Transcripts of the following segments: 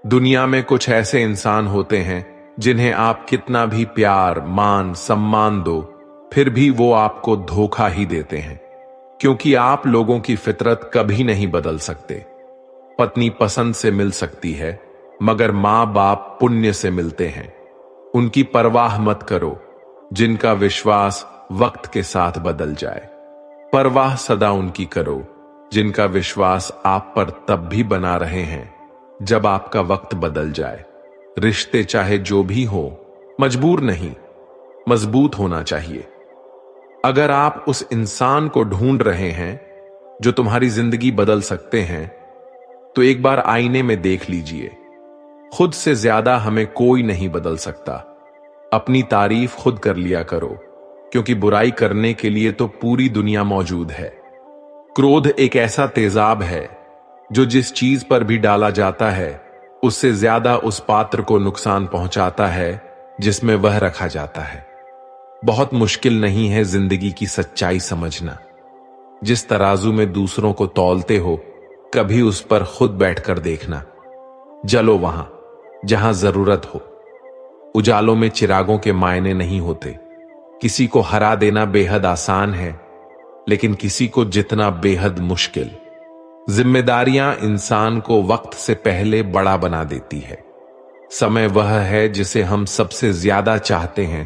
दुनिया में कुछ ऐसे इंसान होते हैं जिन्हें आप कितना भी प्यार, मान, सम्मान दो, फिर भी वो आपको धोखा ही देते हैं, क्योंकि आप लोगों की फितरत कभी नहीं बदल सकते। पत्नी पसंद से मिल सकती है, मगर मां बाप पुण्य से मिलते हैं। उनकी परवाह मत करो, जिनका विश्वास वक्त के साथ बदल जाए। परवाह सदा उनकी करो, जिनका विश्वास आप पर तब भी बना रहे हैं जब आपका वक्त बदल जाए। रिश्ते चाहे जो भी हो, मजबूर नहीं, मजबूत होना चाहिए। अगर आप उस इंसान को ढूंढ रहे हैं जो तुम्हारी जिंदगी बदल सकते हैं, तो एक बार आईने में देख लीजिए। खुद से ज्यादा हमें कोई नहीं बदल सकता। अपनी तारीफ खुद कर लिया करो, क्योंकि बुराई करने के लिए तो पूरी दुनिया मौजूद है। क्रोध एक ऐसा तेजाब है जो जिस चीज पर भी डाला जाता है, उससे ज्यादा उस पात्र को नुकसान पहुंचाता है जिसमें वह रखा जाता है। बहुत मुश्किल नहीं है जिंदगी की सच्चाई समझना। जिस तराजू में दूसरों को तौलते हो, कभी उस पर खुद बैठकर देखना। जलो वहां जहां जरूरत हो। उजालों में चिरागों के मायने नहीं होते। किसी को हरा देना बेहद आसान है, लेकिन किसी को जितना बेहद मुश्किल। जिम्मेदारियां इंसान को वक्त से पहले बड़ा बना देती है। समय वह है जिसे हम सबसे ज्यादा चाहते हैं,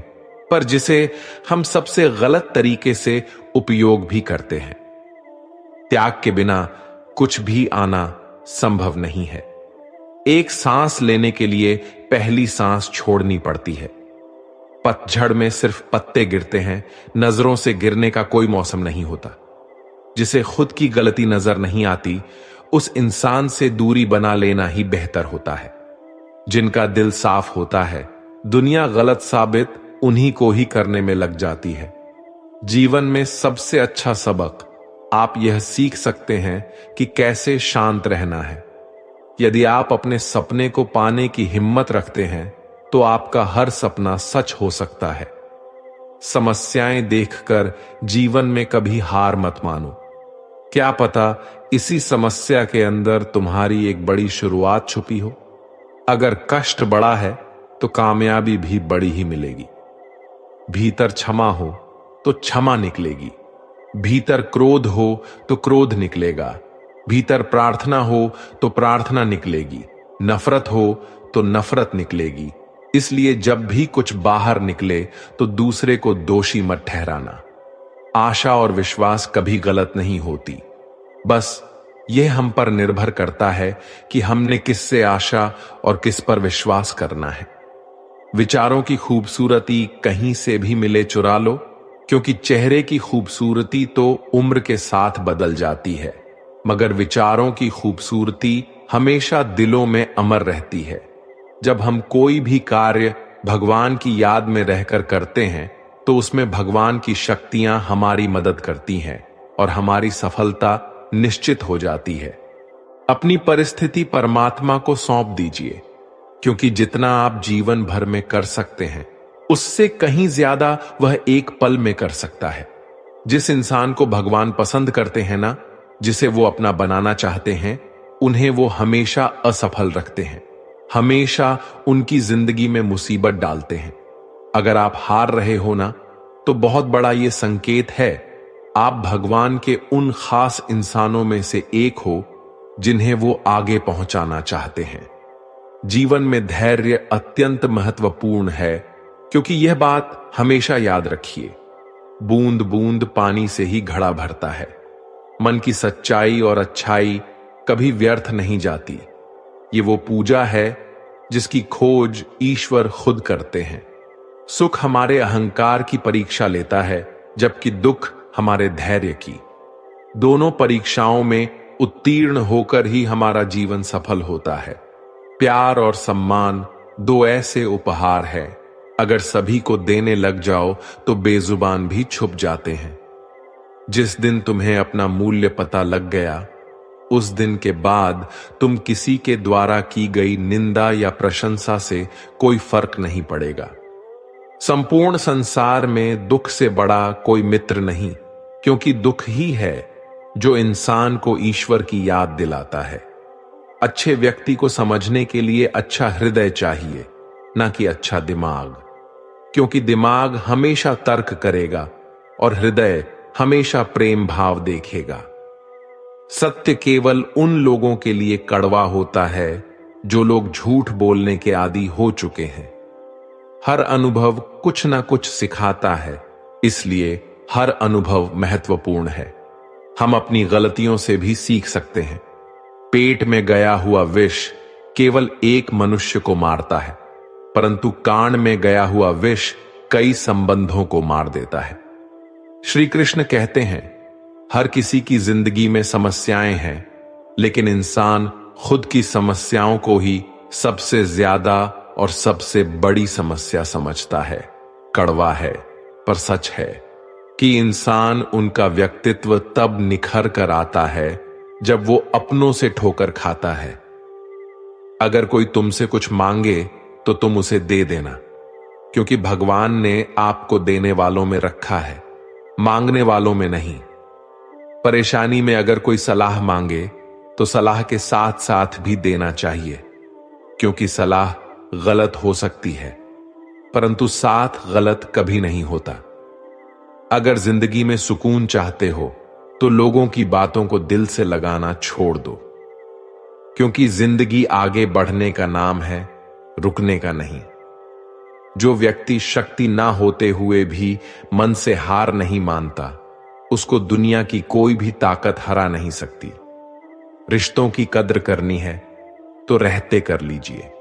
पर जिसे हम सबसे गलत तरीके से उपयोग भी करते हैं। त्याग के बिना कुछ भी आना संभव नहीं है। एक सांस लेने के लिए पहली सांस छोड़नी पड़ती है। पतझड़ में सिर्फ पत्ते गिरते हैं, नजरों से गिरने का कोई मौसम नहीं होता। जिसे खुद की गलती नजर नहीं आती, उस इंसान से दूरी बना लेना ही बेहतर होता है। जिनका दिल साफ होता है, दुनिया गलत साबित उन्हीं को ही करने में लग जाती है। जीवन में सबसे अच्छा सबक आप यह सीख सकते हैं कि कैसे शांत रहना है। यदि आप अपने सपने को पाने की हिम्मत रखते हैं, तो आपका हर सपना सच हो सकता है। समस्याएं देखकर जीवन में कभी हार मत मानो। क्या पता इसी समस्या के अंदर तुम्हारी एक बड़ी शुरुआत छुपी हो। अगर कष्ट बड़ा है तो कामयाबी भी बड़ी ही मिलेगी। भीतर क्षमा हो तो क्षमा निकलेगी। भीतर क्रोध हो तो क्रोध निकलेगा। भीतर प्रार्थना हो तो प्रार्थना निकलेगी। नफरत हो तो नफरत निकलेगी। इसलिए जब भी कुछ बाहर निकले तो दूसरे को दोषी मत ठहराना। आशा और विश्वास कभी गलत नहीं होती। बस यह हम पर निर्भर करता है कि हमने किससे आशा और किस पर विश्वास करना है। विचारों की खूबसूरती कहीं से भी मिले चुरा लो, क्योंकि चेहरे की खूबसूरती तो उम्र के साथ बदल जाती है, मगर विचारों की खूबसूरती हमेशा दिलों में अमर रहती है। जब हम कोई भी कार्य भगवान की याद में रहकर करते हैं, तो उसमें भगवान की शक्तियां हमारी मदद करती हैं और हमारी सफलता निश्चित हो जाती है। अपनी परिस्थिति परमात्मा को सौंप दीजिए, क्योंकि जितना आप जीवन भर में कर सकते हैं, उससे कहीं ज्यादा वह एक पल में कर सकता है। जिस इंसान को भगवान पसंद करते हैं ना, जिसे वो अपना बनाना चाहते हैं, उन्हें वो हमेशा असफल रखते हैं, हमेशा उनकी जिंदगी में मुसीबत डालते हैं। अगर आप हार रहे हो ना, तो बहुत बड़ा ये संकेत है आप भगवान के उन खास इंसानों में से एक हो जिन्हें वो आगे पहुंचाना चाहते हैं। जीवन में धैर्य अत्यंत महत्वपूर्ण है, क्योंकि यह बात हमेशा याद रखिए, बूंद बूंद पानी से ही घड़ा भरता है। मन की सच्चाई और अच्छाई कभी व्यर्थ नहीं जाती। ये वो पूजा है जिसकी खोज ईश्वर खुद करते हैं। सुख हमारे अहंकार की परीक्षा लेता है, जबकि दुख हमारे धैर्य की। दोनों परीक्षाओं में उत्तीर्ण होकर ही हमारा जीवन सफल होता है। प्यार और सम्मान दो ऐसे उपहार हैं, अगर सभी को देने लग जाओ तो बेजुबान भी छुप जाते हैं। जिस दिन तुम्हें अपना मूल्य पता लग गया, उस दिन के बाद तुम किसी के द्वारा की गई निंदा या प्रशंसा से कोई फर्क नहीं पड़ेगा। संपूर्ण संसार में दुख से बड़ा कोई मित्र नहीं, क्योंकि दुख ही है जो इंसान को ईश्वर की याद दिलाता है। अच्छे व्यक्ति को समझने के लिए अच्छा हृदय चाहिए, ना कि अच्छा दिमाग, क्योंकि दिमाग हमेशा तर्क करेगा और हृदय हमेशा प्रेम भाव देखेगा। सत्य केवल उन लोगों के लिए कड़वा होता है जो लोग झूठ बोलने के आदी हो चुके हैं। हर अनुभव कुछ ना कुछ सिखाता है, इसलिए हर अनुभव महत्वपूर्ण है। हम अपनी गलतियों से भी सीख सकते हैं। पेट में गया हुआ विष केवल एक मनुष्य को मारता है, परंतु कान में गया हुआ विष कई संबंधों को मार देता है। श्री कृष्ण कहते हैं, हर किसी की जिंदगी में समस्याएं हैं, लेकिन इंसान खुद की समस्याओं को ही सबसे ज्यादा और सबसे बड़ी समस्या समझता है। कड़वा है, पर सच है कि इंसान उनका व्यक्तित्व तब निखर कर आता है जब वो अपनों से ठोकर खाता है। अगर कोई तुमसे कुछ मांगे तो तुम उसे दे देना, क्योंकि भगवान ने आपको देने वालों में रखा है, मांगने वालों में नहीं। परेशानी में अगर कोई सलाह मांगे तो सलाह के साथ साथ भी देना चाहिए, क्योंकि सलाह गलत हो सकती है, परंतु साथ गलत कभी नहीं होता। अगर जिंदगी में सुकून चाहते हो तो लोगों की बातों को दिल से लगाना छोड़ दो, क्योंकि जिंदगी आगे बढ़ने का नाम है, रुकने का नहीं। जो व्यक्ति शक्ति ना होते हुए भी मन से हार नहीं मानता, उसको दुनिया की कोई भी ताकत हरा नहीं सकती। रिश्तों की कद्र करनी है तो रहते कर लीजिए,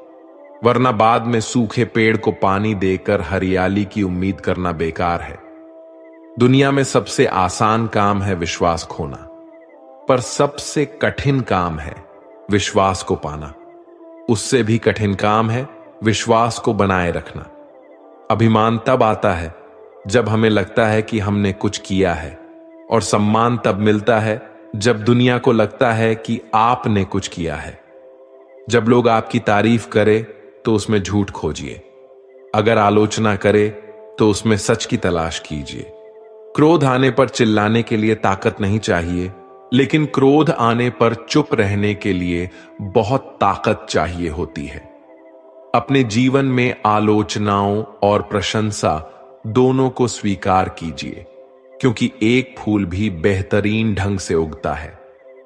वरना बाद में सूखे पेड़ को पानी देकर हरियाली की उम्मीद करना बेकार है। दुनिया में सबसे आसान काम है विश्वास खोना, पर सबसे कठिन काम है विश्वास को पाना। उससे भी कठिन काम है विश्वास को बनाए रखना। अभिमान तब आता है जब हमें लगता है कि हमने कुछ किया है, और सम्मान तब मिलता है जब दुनिया को लगता है कि आपने कुछ किया है। जब लोग आपकी तारीफ करें तो उसमें झूठ खोजिए, अगर आलोचना करे तो उसमें सच की तलाश कीजिए। क्रोध आने पर चिल्लाने के लिए ताकत नहीं चाहिए, लेकिन क्रोध आने पर चुप रहने के लिए बहुत ताकत चाहिए होती है। अपने जीवन में आलोचनाओं और प्रशंसा दोनों को स्वीकार कीजिए, क्योंकि एक फूल भी बेहतरीन ढंग से उगता है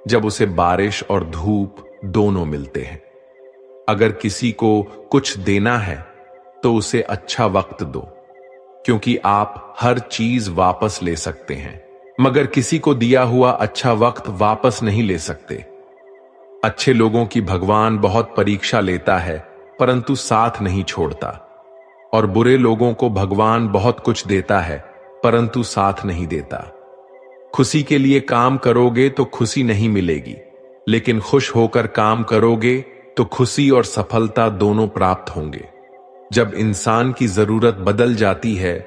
जब उसे बारिश और धूप दोनों मिलते हैं। अगर किसी को कुछ देना है तो उसे अच्छा वक्त दो, क्योंकि आप हर चीज वापस ले सकते हैं, मगर किसी को दिया हुआ अच्छा वक्त वापस नहीं ले सकते। अच्छे लोगों की भगवान बहुत परीक्षा लेता है, परंतु साथ नहीं छोड़ता, और बुरे लोगों को भगवान बहुत कुछ देता है, परंतु साथ नहीं देता। खुशी के लिए काम करोगे तो खुशी नहीं मिलेगी, लेकिन खुश होकर काम करोगे तो खुशी और सफलता दोनों प्राप्त होंगे। जब इंसान की जरूरत बदल जाती है,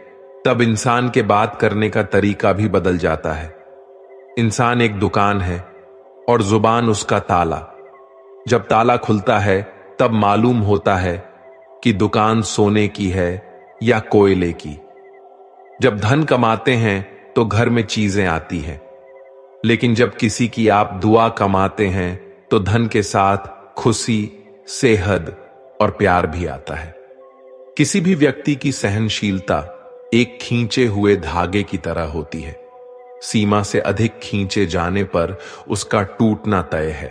तब इंसान के बात करने का तरीका भी बदल जाता है। इंसान एक दुकान है और जुबान उसका ताला। जब ताला खुलता है तब मालूम होता है कि दुकान सोने की है या कोयले की। जब धन कमाते हैं तो घर में चीजें आती हैं, लेकिन जब किसी की आप दुआ कमाते हैं तो धन के साथ खुशी, सेहत और प्यार भी आता है। किसी भी व्यक्ति की सहनशीलता एक खींचे हुए धागे की तरह होती है। सीमा से अधिक खींचे जाने पर उसका टूटना तय है।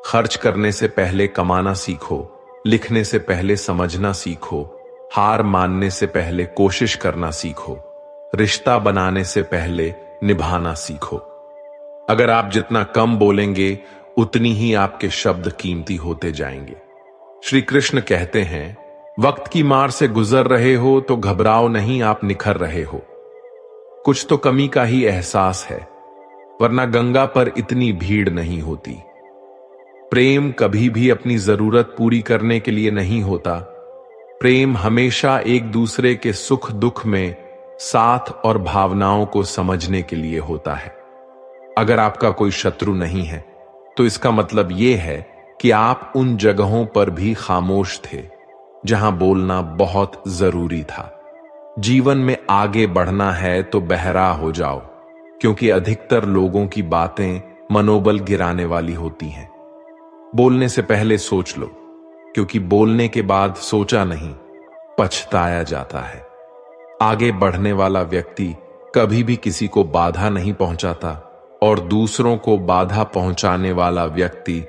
खर्च करने से पहले कमाना सीखो, लिखने से पहले समझना सीखो, हार मानने से पहले कोशिश करना सीखो, रिश्ता बनाने से पहले निभाना सीखो। अगर आप जितना कम बोलेंगे, उतनी ही आपके शब्द कीमती होते जाएंगे। श्री कृष्ण कहते हैं, वक्त की मार से गुजर रहे हो तो घबराओ नहीं, आप निखर रहे हो। कुछ तो कमी का ही एहसास है, वरना गंगा पर इतनी भीड़ नहीं होती। प्रेम कभी भी अपनी जरूरत पूरी करने के लिए नहीं होता। प्रेम हमेशा एक दूसरे के सुख दुख में साथ और भावनाओं को समझने के लिए होता है। अगर आपका कोई शत्रु नहीं है तो इसका मतलब यह है कि आप उन जगहों पर भी खामोश थे जहां बोलना बहुत जरूरी था। जीवन में आगे बढ़ना है तो बहरा हो जाओ, क्योंकि अधिकतर लोगों की बातें मनोबल गिराने वाली होती हैं। बोलने से पहले सोच लो, क्योंकि बोलने के बाद सोचा नहीं, पछताया जाता है। आगे बढ़ने वाला व्यक्ति कभी भी किसी को बाधा नहीं पहुंचाता और दूसरों को बाधा पहुंचाने वाला व्यक्ति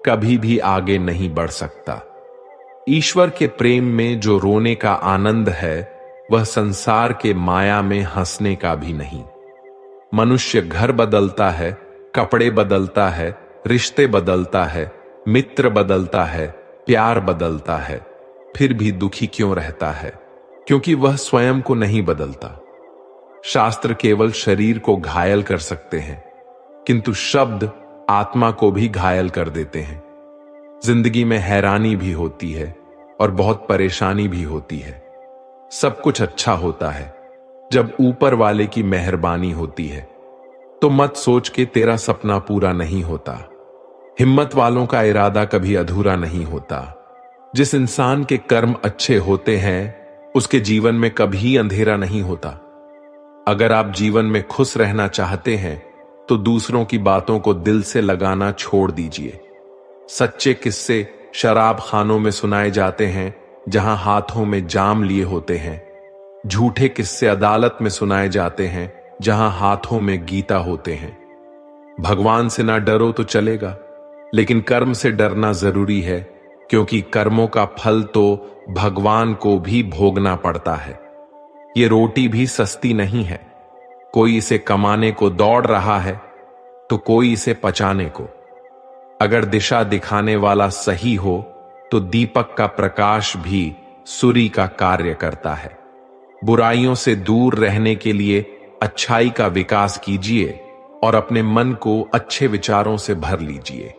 कभी भी आगे नहीं बढ़ सकता। ईश्वर के प्रेम में जो रोने का आनंद है, वह संसार के माया में हंसने का भी नहीं। मनुष्य घर बदलता है, कपड़े बदलता है, रिश्ते बदलता है, मित्र बदलता है, प्यार बदलता है, फिर भी दुखी क्यों रहता है? क्योंकि वह स्वयं को नहीं बदलता। शास्त्र केवल शरीर को घायल कर सकते हैं, किंतु शब्द आत्मा को भी घायल कर देते हैं। जिंदगी में हैरानी भी होती है और बहुत परेशानी भी होती है। सब कुछ अच्छा होता है जब ऊपर वाले की मेहरबानी होती है। तो मत सोच के तेरा सपना पूरा नहीं होता। हिम्मत वालों का इरादा कभी अधूरा नहीं होता। जिस इंसान के कर्म अच्छे होते हैं, उसके जीवन में कभी अंधेरा नहीं होता। अगर आप जीवन में खुश रहना चाहते हैं, तो दूसरों की बातों को दिल से लगाना छोड़ दीजिए। सच्चे किस्से शराब खानों में सुनाए जाते हैं, जहां हाथों में जाम लिए होते हैं। झूठे किस्से अदालत में सुनाए जाते हैं, जहां हाथों में गीता होते हैं। भगवान से ना डरो तो चलेगा, लेकिन कर्म से डरना जरूरी है, क्योंकि कर्मों का फल तो भगवान को भी भोगना पड़ता है। ये रोटी भी सस्ती नहीं है। कोई इसे कमाने को दौड़ रहा है, तो कोई इसे पचाने को। अगर दिशा दिखाने वाला सही हो, तो दीपक का प्रकाश भी सूर्य का कार्य करता है। बुराइयों से दूर रहने के लिए अच्छाई का विकास कीजिए और अपने मन को अच्छे विचारों से भर लीजिए।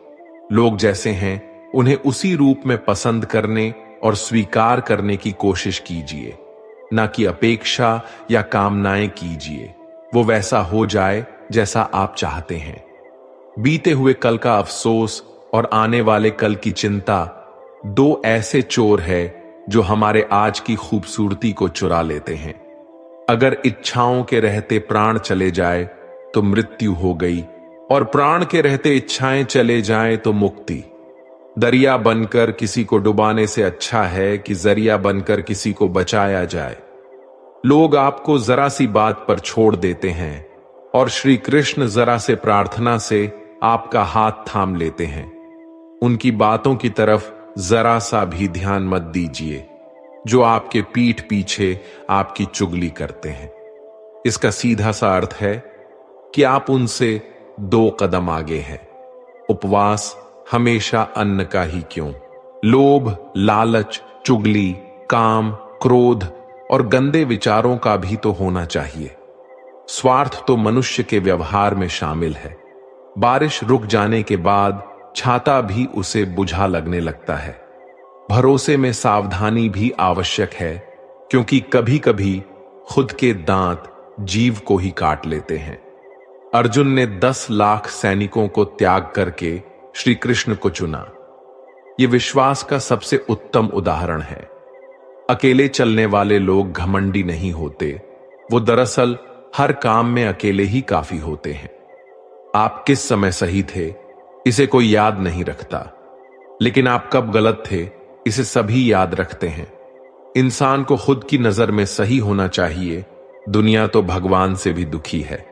लोग जैसे हैं, उन्हें उसी रूप में पसंद करने और स्वीकार करने की कोशिश कीजिए, ना कि अपेक्षा या कामनाएं कीजिए वो वैसा हो जाए जैसा आप चाहते हैं। बीते हुए कल का अफसोस और आने वाले कल की चिंता दो ऐसे चोर है जो हमारे आज की खूबसूरती को चुरा लेते हैं। अगर इच्छाओं के रहते प्राण चले जाए तो मृत्यु हो गई, और प्राण के रहते इच्छाएं चले जाएं तो मुक्ति। दरिया बनकर किसी को डुबाने से अच्छा है कि जरिया बनकर किसी को बचाया जाए। लोग आपको जरा सी बात पर छोड़ देते हैं, और श्री कृष्ण जरा से प्रार्थना से आपका हाथ थाम लेते हैं। उनकी बातों की तरफ जरा सा भी ध्यान मत दीजिए, जो आपके पीठ पीछे आपकी चुगली करते हैं। इसका सीधा सा अर्थ है कि आप उनसे 2 कदम आगे हैं। उपवास हमेशा अन्न का ही क्यों? लोभ, लालच, चुगली, काम, क्रोध और गंदे विचारों का भी तो होना चाहिए। स्वार्थ तो मनुष्य के व्यवहार में शामिल है। बारिश रुक जाने के बाद छाता भी उसे बुझा लगने लगता है। भरोसे में सावधानी भी आवश्यक है, क्योंकि कभी कभी खुद के दांत जीव को ही काट लेते हैं। अर्जुन ने 10 लाख सैनिकों को त्याग करके श्री कृष्ण को चुना। यह विश्वास का सबसे उत्तम उदाहरण है। अकेले चलने वाले लोग घमंडी नहीं होते, वो दरअसल हर काम में अकेले ही काफी होते हैं। आप किस समय सही थे, इसे कोई याद नहीं रखता, लेकिन आप कब गलत थे, इसे सभी याद रखते हैं। इंसान को खुद की नजर में सही होना चाहिए। दुनिया तो भगवान से भी दुखी है।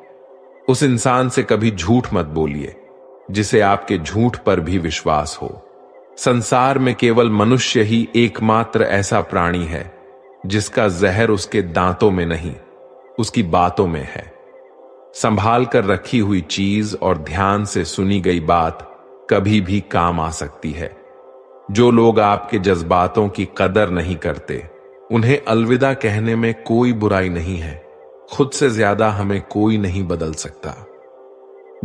उस इंसान से कभी झूठ मत बोलिए जिसे आपके झूठ पर भी विश्वास हो। संसार में केवल मनुष्य ही एकमात्र ऐसा प्राणी है जिसका जहर उसके दांतों में नहीं, उसकी बातों में है। संभाल कर रखी हुई चीज और ध्यान से सुनी गई बात कभी भी काम आ सकती है। जो लोग आपके जज्बातों की कदर नहीं करते, उन्हें अलविदा कहने में कोई बुराई नहीं है। खुद से ज्यादा हमें कोई नहीं बदल सकता।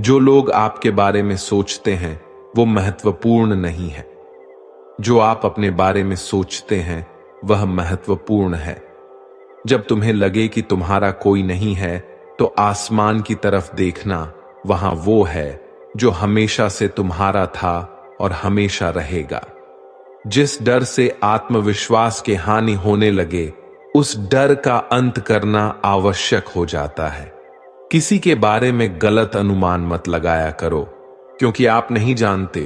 जो लोग आपके बारे में सोचते हैं वो महत्वपूर्ण नहीं है। जो आप अपने बारे में सोचते हैं वह महत्वपूर्ण है। जब तुम्हें लगे कि तुम्हारा कोई नहीं है, तो आसमान की तरफ देखना, वहां वो है जो हमेशा से तुम्हारा था और हमेशा रहेगा। जिस डर से आत्मविश्वास के हानि होने लगे, उस डर का अंत करना आवश्यक हो जाता है। किसी के बारे में गलत अनुमान मत लगाया करो, क्योंकि आप नहीं जानते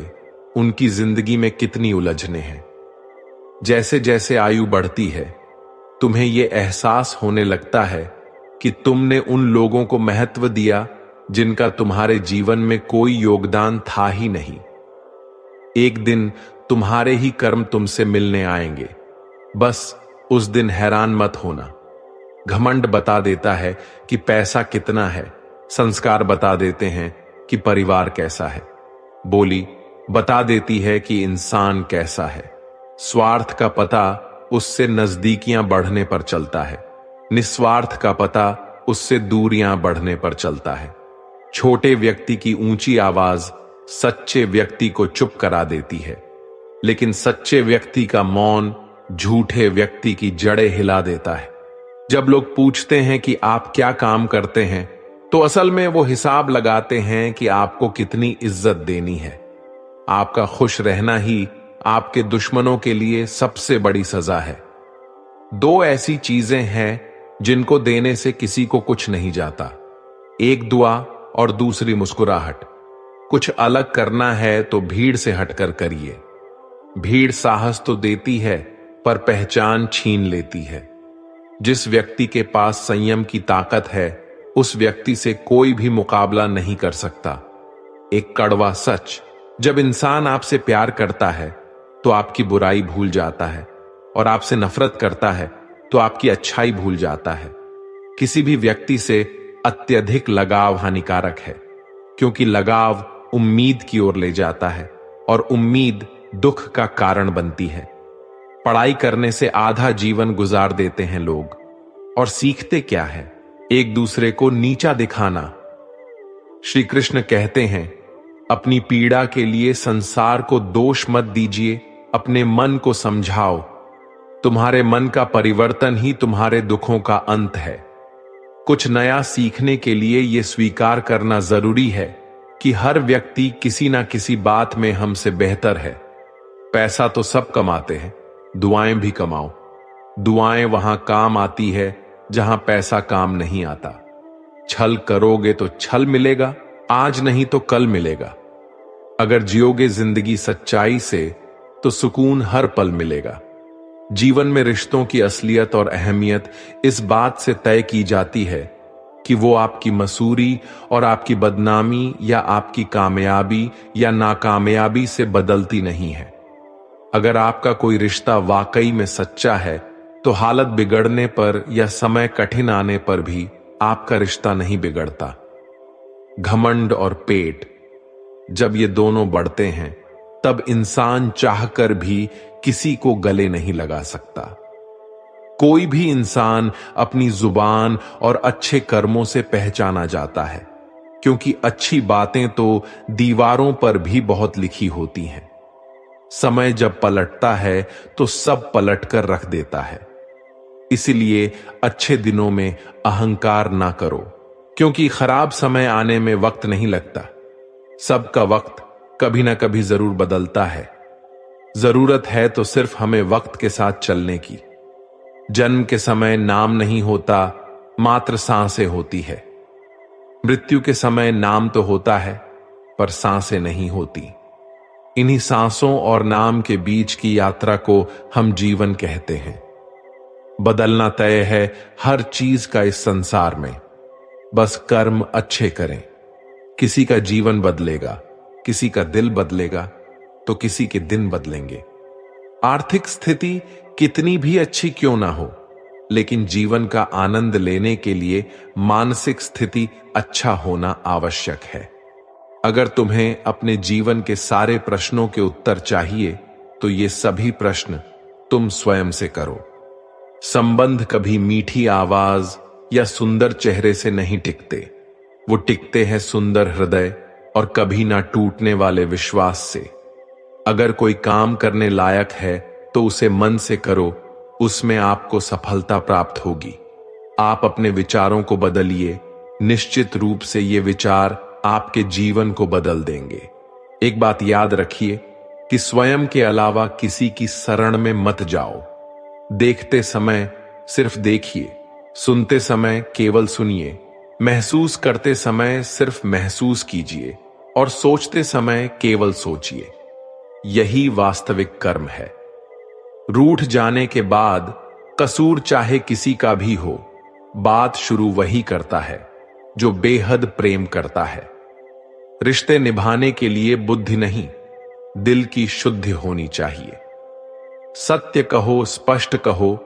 उनकी जिंदगी में कितनी उलझने हैं। जैसे जैसे आयु बढ़ती है, तुम्हें यह एहसास होने लगता है कि तुमने उन लोगों को महत्व दिया जिनका तुम्हारे जीवन में कोई योगदान था ही नहीं। एक दिन तुम्हारे ही कर्म तुमसे मिलने आएंगे, बस उस दिन हैरान मत होना। घमंड बता देता है कि पैसा कितना है, संस्कार बता देते हैं कि परिवार कैसा है, बोली बता देती है कि इंसान कैसा है। स्वार्थ का पता उससे नजदीकियां बढ़ने पर चलता है, निस्वार्थ का पता उससे दूरियां बढ़ने पर चलता है। छोटे व्यक्ति की ऊंची आवाज सच्चे व्यक्ति को चुप करा देती है, लेकिन सच्चे व्यक्ति का मौन झूठे व्यक्ति की जड़ें हिला देता है। जब लोग पूछते हैं कि आप क्या काम करते हैं, तो असल में वो हिसाब लगाते हैं कि आपको कितनी इज्जत देनी है। आपका खुश रहना ही आपके दुश्मनों के लिए सबसे बड़ी सजा है। दो ऐसी चीजें हैं जिनको देने से किसी को कुछ नहीं जाता, एक दुआ और दूसरी मुस्कुराहट। कुछ अलग करना है तो भीड़ से हटकर करिए। भीड़ साहस तो देती है पर पहचान छीन लेती है। जिस व्यक्ति के पास संयम की ताकत है, उस व्यक्ति से कोई भी मुकाबला नहीं कर सकता। एक कड़वा सच, जब इंसान आपसे प्यार करता है तो आपकी बुराई भूल जाता है, और आपसे नफरत करता है तो आपकी अच्छाई भूल जाता है। किसी भी व्यक्ति से अत्यधिक लगाव हानिकारक है, क्योंकि लगाव उम्मीद की ओर ले जाता है और उम्मीद दुख का कारण बनती है। पढ़ाई करने से आधा जीवन गुजार देते हैं लोग, और सीखते क्या है? एक दूसरे को नीचा दिखाना। श्री कृष्ण कहते हैं, अपनी पीड़ा के लिए संसार को दोष मत दीजिए, अपने मन को समझाओ। तुम्हारे मन का परिवर्तन ही तुम्हारे दुखों का अंत है। कुछ नया सीखने के लिए यह स्वीकार करना जरूरी है कि हर व्यक्ति किसी ना किसी बात में हमसे बेहतर है। पैसा तो सब कमाते हैं, दुआएं भी कमाओ। दुआएं वहां काम आती है जहां पैसा काम नहीं आता। छल करोगे तो छल मिलेगा, आज नहीं तो कल मिलेगा। अगर जियोगे जिंदगी सच्चाई से तो सुकून हर पल मिलेगा। जीवन में रिश्तों की असलियत और अहमियत इस बात से तय की जाती है कि वो आपकी मसूरी और आपकी बदनामी या आपकी कामयाबी या नाकामयाबी से बदलती नहीं है। अगर आपका कोई रिश्ता वाकई में सच्चा है तो हालत बिगड़ने पर या समय कठिन आने पर भी आपका रिश्ता नहीं बिगड़ता। घमंड और पेट, जब ये दोनों बढ़ते हैं तब इंसान चाहकर भी किसी को गले नहीं लगा सकता। कोई भी इंसान अपनी जुबान और अच्छे कर्मों से पहचाना जाता है, क्योंकि अच्छी बातें तो दीवारों पर भी बहुत लिखी होती हैं। समय जब पलटता है तो सब पलट कर रख देता है। इसलिए अच्छे दिनों में अहंकार ना करो, क्योंकि खराब समय आने में वक्त नहीं लगता। सबका वक्त कभी ना कभी जरूर बदलता है। जरूरत है तो सिर्फ हमें वक्त के साथ चलने की। जन्म के समय नाम नहीं होता, मात्र सांसें होती है। मृत्यु के समय नाम तो होता है, पर सांसें नहीं होती। इन्हीं सांसों और नाम के बीच की यात्रा को हम जीवन कहते हैं। बदलना तय है हर चीज का इस संसार में, बस कर्म अच्छे करें। किसी का जीवन बदलेगा, किसी का दिल बदलेगा, तो किसी के दिन बदलेंगे। आर्थिक स्थिति कितनी भी अच्छी क्यों ना हो, लेकिन जीवन का आनंद लेने के लिए मानसिक स्थिति अच्छा होना आवश्यक है। अगर तुम्हें अपने जीवन के सारे प्रश्नों के उत्तर चाहिए, तो ये सभी प्रश्न तुम स्वयं से करो। संबंध कभी मीठी आवाज या सुंदर चेहरे से नहीं टिकते, वो टिकते हैं सुंदर हृदय और कभी ना टूटने वाले विश्वास से। अगर कोई काम करने लायक है तो उसे मन से करो, उसमें आपको सफलता प्राप्त होगी। आप अपने विचारों को बदलिए, निश्चित रूप से ये विचार आपके जीवन को बदल देंगे। एक बात याद रखिए कि स्वयं के अलावा किसी की शरण में मत जाओ। देखते समय सिर्फ देखिए, सुनते समय केवल सुनिए, महसूस करते समय सिर्फ महसूस कीजिए और सोचते समय केवल सोचिए। यही वास्तविक कर्म है। रूठ जाने के बाद कसूर चाहे किसी का भी हो, बात शुरू वही करता है जो बेहद प्रेम करता है। रिश्ते निभाने के लिए बुद्धि नहीं, दिल की शुद्धि होनी चाहिए। सत्य कहो, स्पष्ट कहो,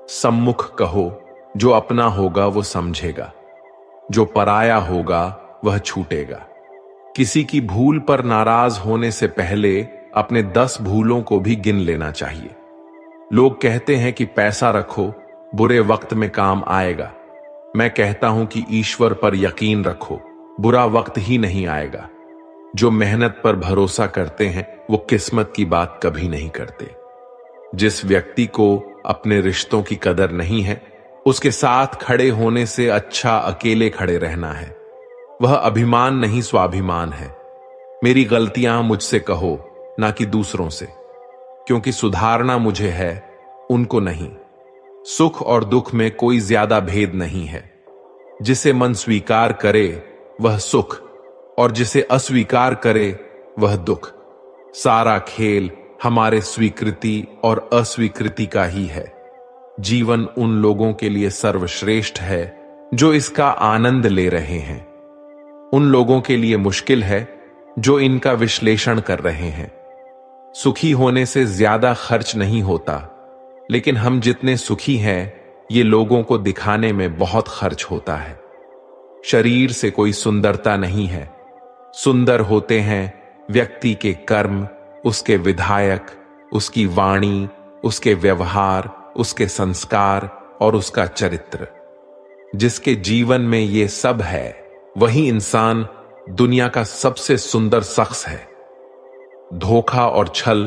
सम्मुख कहो। जो अपना होगा वो समझेगा, जो पराया होगा वह छूटेगा। किसी की भूल पर नाराज होने से पहले अपने 10 भूलों को भी गिन लेना चाहिए। लोग कहते हैं कि पैसा रखो, बुरे वक्त में काम आएगा। मैं कहता हूं कि ईश्वर पर यकीन रखो, बुरा वक्त ही नहीं आएगा। जो मेहनत पर भरोसा करते हैं वो किस्मत की बात कभी नहीं करते। जिस व्यक्ति को अपने रिश्तों की कदर नहीं है, उसके साथ खड़े होने से अच्छा अकेले खड़े रहना है। वह अभिमान नहीं, स्वाभिमान है। मेरी गलतियां मुझसे कहो, ना कि दूसरों से, क्योंकि सुधारना मुझे है, उनको नहीं। सुख और दुख में कोई ज्यादा भेद नहीं है। जिसे मन स्वीकार करे वह सुख, और जिसे अस्वीकार करे वह दुख। सारा खेल हमारे स्वीकृति और अस्वीकृति का ही है। जीवन उन लोगों के लिए सर्वश्रेष्ठ है जो इसका आनंद ले रहे हैं। उन लोगों के लिए मुश्किल है जो इनका विश्लेषण कर रहे हैं। सुखी होने से ज्यादा खर्च नहीं होता, लेकिन हम जितने सुखी हैं ये लोगों को दिखाने में बहुत खर्च होता है। शरीर से कोई सुंदरता नहीं है, सुंदर होते हैं व्यक्ति के कर्म, उसके विधायक, उसकी वाणी, उसके व्यवहार, उसके संस्कार और उसका चरित्र। जिसके जीवन में ये सब है वही इंसान दुनिया का सबसे सुंदर शख्स है। धोखा और छल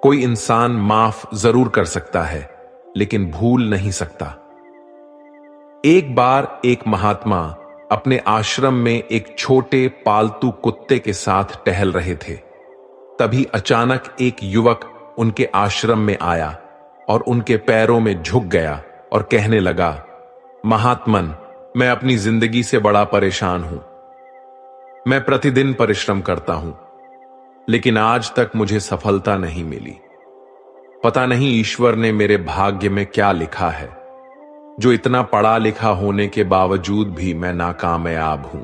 कोई इंसान माफ जरूर कर सकता है, लेकिन भूल नहीं सकता। एक बार एक महात्मा अपने आश्रम में एक छोटे पालतू कुत्ते के साथ टहल रहे थे। तभी अचानक एक युवक उनके आश्रम में आया और उनके पैरों में झुक गया और कहने लगा, महात्मन, मैं अपनी जिंदगी से बड़ा परेशान हूं। मैं प्रतिदिन परिश्रम करता हूं, लेकिन आज तक मुझे सफलता नहीं मिली। पता नहीं ईश्वर ने मेरे भाग्य में क्या लिखा है, जो इतना पढ़ा लिखा होने के बावजूद भी मैं नाकामयाब हूं।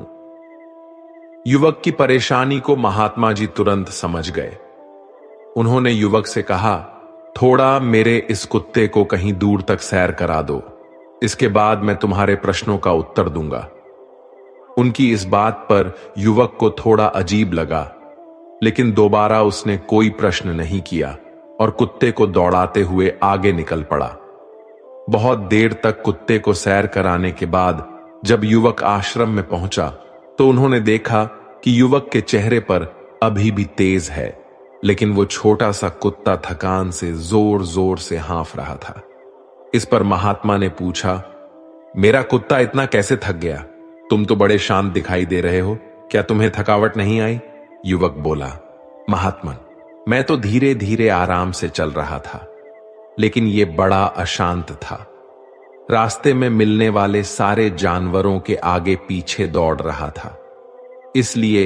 युवक की परेशानी को महात्मा जी तुरंत समझ गए। उन्होंने युवक से कहा, थोड़ा मेरे इस कुत्ते को कहीं दूर तक सैर करा दो, इसके बाद मैं तुम्हारे प्रश्नों का उत्तर दूंगा। उनकी इस बात पर युवक को थोड़ा अजीब लगा, लेकिन दोबारा उसने कोई प्रश्न नहीं किया और कुत्ते को दौड़ाते हुए आगे निकल पड़ा। बहुत देर तक कुत्ते को सैर कराने के बाद जब युवक आश्रम में पहुंचा तो उन्होंने देखा कि युवक के चेहरे पर अभी भी तेज है, लेकिन वो छोटा सा कुत्ता थकान से जोर जोर से हाँफ रहा था। इस पर महात्मा ने पूछा, मेरा कुत्ता इतना कैसे थक गया? तुम तो बड़े शांत दिखाई दे रहे हो, क्या तुम्हें थकावट नहीं आई? युवक बोला, महात्मन, मैं तो धीरे धीरे आराम से चल रहा था, लेकिन ये बड़ा अशांत था। रास्ते में मिलने वाले सारे जानवरों के आगे पीछे दौड़ रहा था, इसलिए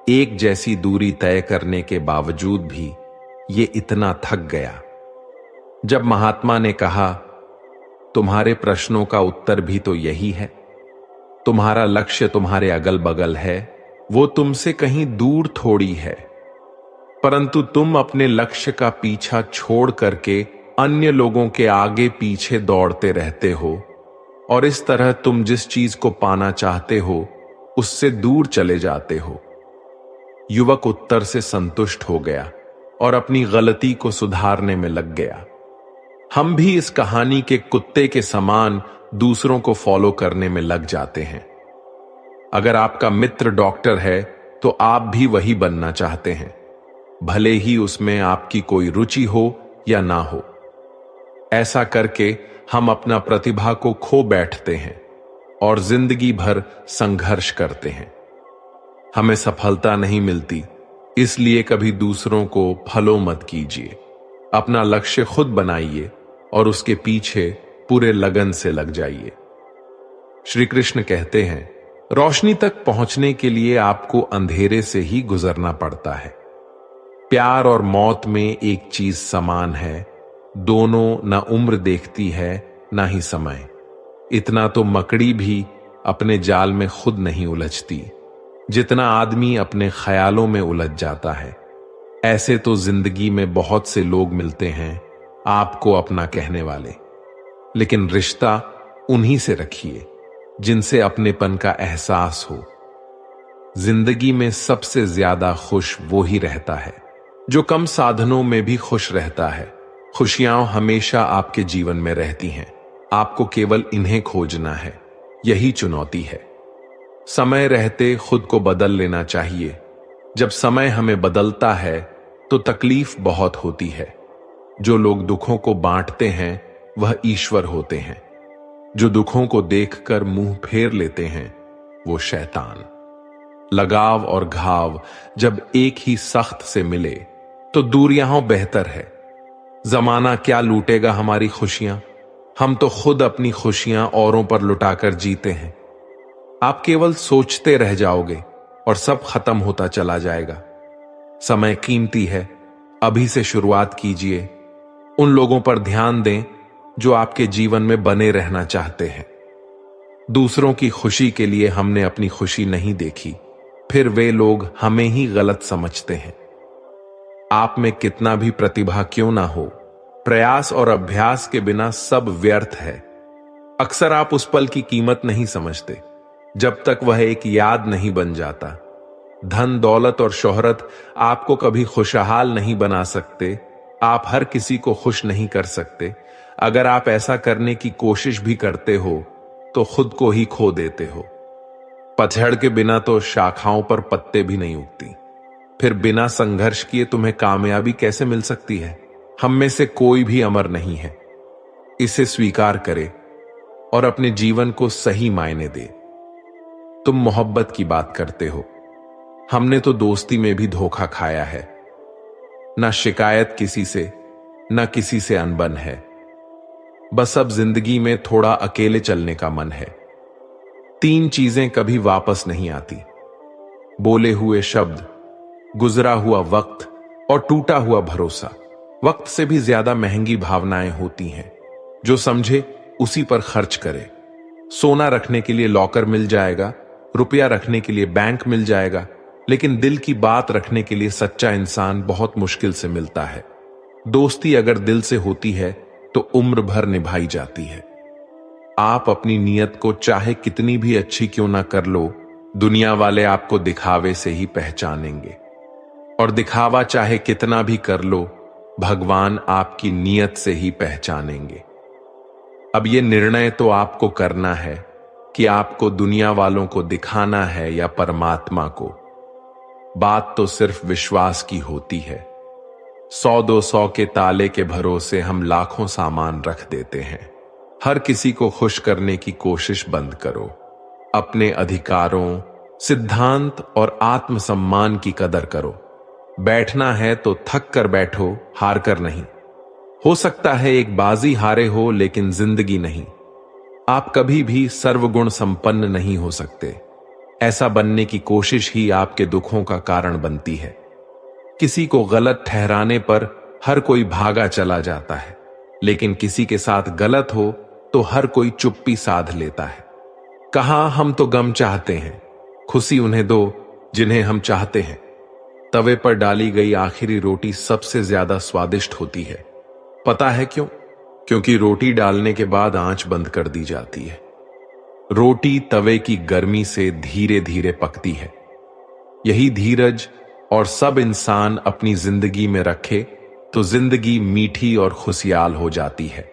एक जैसी दूरी तय करने के बावजूद भी ये इतना थक गया। जब महात्मा ने कहा, तुम्हारे प्रश्नों का उत्तर भी तो यही है, तुम्हारा लक्ष्य तुम्हारे अगल बगल है, वो तुमसे कहीं दूर थोड़ी है, परंतु तुम अपने लक्ष्य का पीछा छोड़ करके अन्य लोगों के आगे पीछे दौड़ते रहते हो, और इस तरह तुम जिस चीज को पाना चाहते हो उससे दूर चले जाते हो। युवक उत्तर से संतुष्ट हो गया और अपनी गलती को सुधारने में लग गया। हम भी इस कहानी के कुत्ते के समान दूसरों को फॉलो करने में लग जाते हैं। अगर आपका मित्र डॉक्टर है तो आप भी वही बनना चाहते हैं, भले ही उसमें आपकी कोई रुचि हो या ना हो। ऐसा करके हम अपना प्रतिभा को खो बैठते हैं और जिंदगी भर संघर्ष करते हैं। हमें सफलता नहीं मिलती, इसलिए कभी दूसरों को फॉलो मत कीजिए। अपना लक्ष्य खुद बनाइए और उसके पीछे पूरे लगन से लग जाइए। श्री कृष्ण कहते हैं, रोशनी तक पहुंचने के लिए आपको अंधेरे से ही गुजरना पड़ता है। प्यार और मौत में एक चीज समान है, दोनों ना उम्र देखती है ना ही समय। इतना तो मकड़ी भी अपने जाल में खुद नहीं उलझती जितना आदमी अपने ख्यालों में उलझ जाता है। ऐसे तो जिंदगी में बहुत से लोग मिलते हैं आपको अपना कहने वाले, लेकिन रिश्ता उन्हीं से रखिए जिनसे अपनेपन का एहसास हो। जिंदगी में सबसे ज्यादा खुश वो ही रहता है जो कम साधनों में भी खुश रहता है। खुशियां हमेशा आपके जीवन में रहती हैं, आपको केवल इन्हें खोजना है, यही चुनौती है। समय रहते खुद को बदल लेना चाहिए। जब समय हमें बदलता है तो तकलीफ बहुत होती है। जो लोग दुखों को बांटते हैं वह ईश्वर होते हैं, जो दुखों को देखकर मुंह फेर लेते हैं वो शैतान। लगाव और घाव जब एक ही सख्त से मिले तो दूरियां बेहतर है। जमाना क्या लूटेगा हमारी खुशियां, हम तो खुद अपनी खुशियां औरों पर लुटाकर जीते हैं। आप केवल सोचते रह जाओगे और सब खत्म होता चला जाएगा। समय कीमती है, अभी से शुरुआत कीजिए। उन लोगों पर ध्यान दें जो आपके जीवन में बने रहना चाहते हैं। दूसरों की खुशी के लिए हमने अपनी खुशी नहीं देखी, फिर वे लोग हमें ही गलत समझते हैं। आप में कितना भी प्रतिभा क्यों ना हो, प्रयास और अभ्यास के बिना सब व्यर्थ है। अक्सर आप उस पल की कीमत नहीं समझते जब तक वह एक याद नहीं बन जाता। धन दौलत और शोहरत आपको कभी खुशहाल नहीं बना सकते। आप हर किसी को खुश नहीं कर सकते। अगर आप ऐसा करने की कोशिश भी करते हो तो खुद को ही खो देते हो। पतझड़ के बिना तो शाखाओं पर पत्ते भी नहीं उगती, फिर बिना संघर्ष किए तुम्हें कामयाबी कैसे मिल सकती है। हम में से कोई भी अमर नहीं है, इसे स्वीकार करे और अपने जीवन को सही मायने दे। तुम मोहब्बत की बात करते हो, हमने तो दोस्ती में भी धोखा खाया है। ना शिकायत किसी से, ना किसी से अनबन है। बस अब जिंदगी में थोड़ा अकेले चलने का मन है। 3 चीजें कभी वापस नहीं आती, बोले हुए शब्द, गुजरा हुआ वक्त और टूटा हुआ भरोसा। वक्त से भी ज्यादा महंगी भावनाएं होती हैं। जो समझे उसी पर खर्च करे। सोना रखने के लिए लॉकर मिल जाएगा, रुपया रखने के लिए बैंक मिल जाएगा, लेकिन दिल की बात रखने के लिए सच्चा इंसान बहुत मुश्किल से मिलता है। दोस्ती अगर दिल से होती है तो उम्र भर निभाई जाती है। आप अपनी नीयत को चाहे कितनी भी अच्छी क्यों ना कर लो, दुनिया वाले आपको दिखावे से ही पहचानेंगे। और दिखावा चाहे कितना भी कर लो, भगवान आपकी नीयत से ही पहचानेंगे। अब यह निर्णय तो आपको करना है कि आपको दुनिया वालों को दिखाना है या परमात्मा को। बात तो सिर्फ विश्वास की होती है। 100-200 के ताले के भरोसे हम लाखों सामान रख देते हैं। हर किसी को खुश करने की कोशिश बंद करो। अपने अधिकारों, सिद्धांत और आत्मसम्मान की कदर करो। बैठना है तो थक कर बैठो, हार कर नहीं। हो सकता है एक बाजी हारे हो, लेकिन जिंदगी नहीं। आप कभी भी सर्वगुण संपन्न नहीं हो सकते। ऐसा बनने की कोशिश ही आपके दुखों का कारण बनती है। किसी को गलत ठहराने पर हर कोई भागा चला जाता है, लेकिन किसी के साथ गलत हो तो हर कोई चुप्पी साध लेता है। कहां हम तो गम चाहते हैं, खुशी उन्हें दो जिन्हें हम चाहते हैं। तवे पर डाली गई आखिरी रोटी सबसे ज्यादा स्वादिष्ट होती है। पता है क्यों? क्योंकि रोटी डालने के बाद आंच बंद कर दी जाती है। रोटी तवे की गर्मी से धीरे धीरे पकती है। यही धीरज और सब इंसान अपनी जिंदगी में रखे तो जिंदगी मीठी और खुशहाल हो जाती है।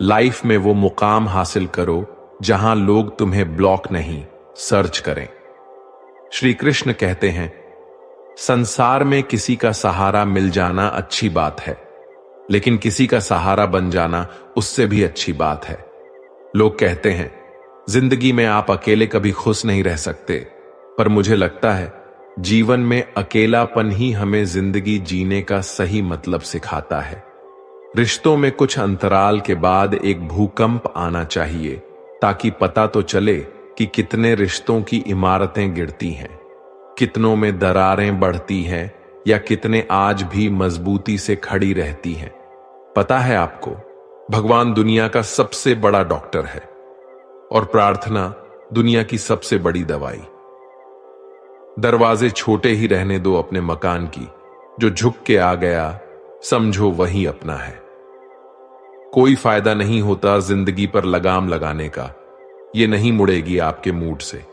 लाइफ में वो मुकाम हासिल करो जहां लोग तुम्हें ब्लॉक नहीं, सर्च करें। श्री कृष्ण कहते हैं, संसार में किसी का सहारा मिल जाना अच्छी बात है, लेकिन किसी का सहारा बन जाना उससे भी अच्छी बात है। लोग कहते हैं जिंदगी में आप अकेले कभी खुश नहीं रह सकते, पर मुझे लगता है जीवन में अकेलापन ही हमें जिंदगी जीने का सही मतलब सिखाता है। रिश्तों में कुछ अंतराल के बाद एक भूकंप आना चाहिए, ताकि पता तो चले कि कितने रिश्तों की इमारतें गिरती हैं, कितनों में दरारें बढ़ती हैं या कितने आज भी मजबूती से खड़ी रहती हैं। पता है आपको, भगवान दुनिया का सबसे बड़ा डॉक्टर है और प्रार्थना दुनिया की सबसे बड़ी दवाई। दरवाजे छोटे ही रहने दो अपने मकान की, जो झुक के आ गया समझो वही अपना है। कोई फायदा नहीं होता जिंदगी पर लगाम लगाने का, ये नहीं मुड़ेगी आपके मूड से।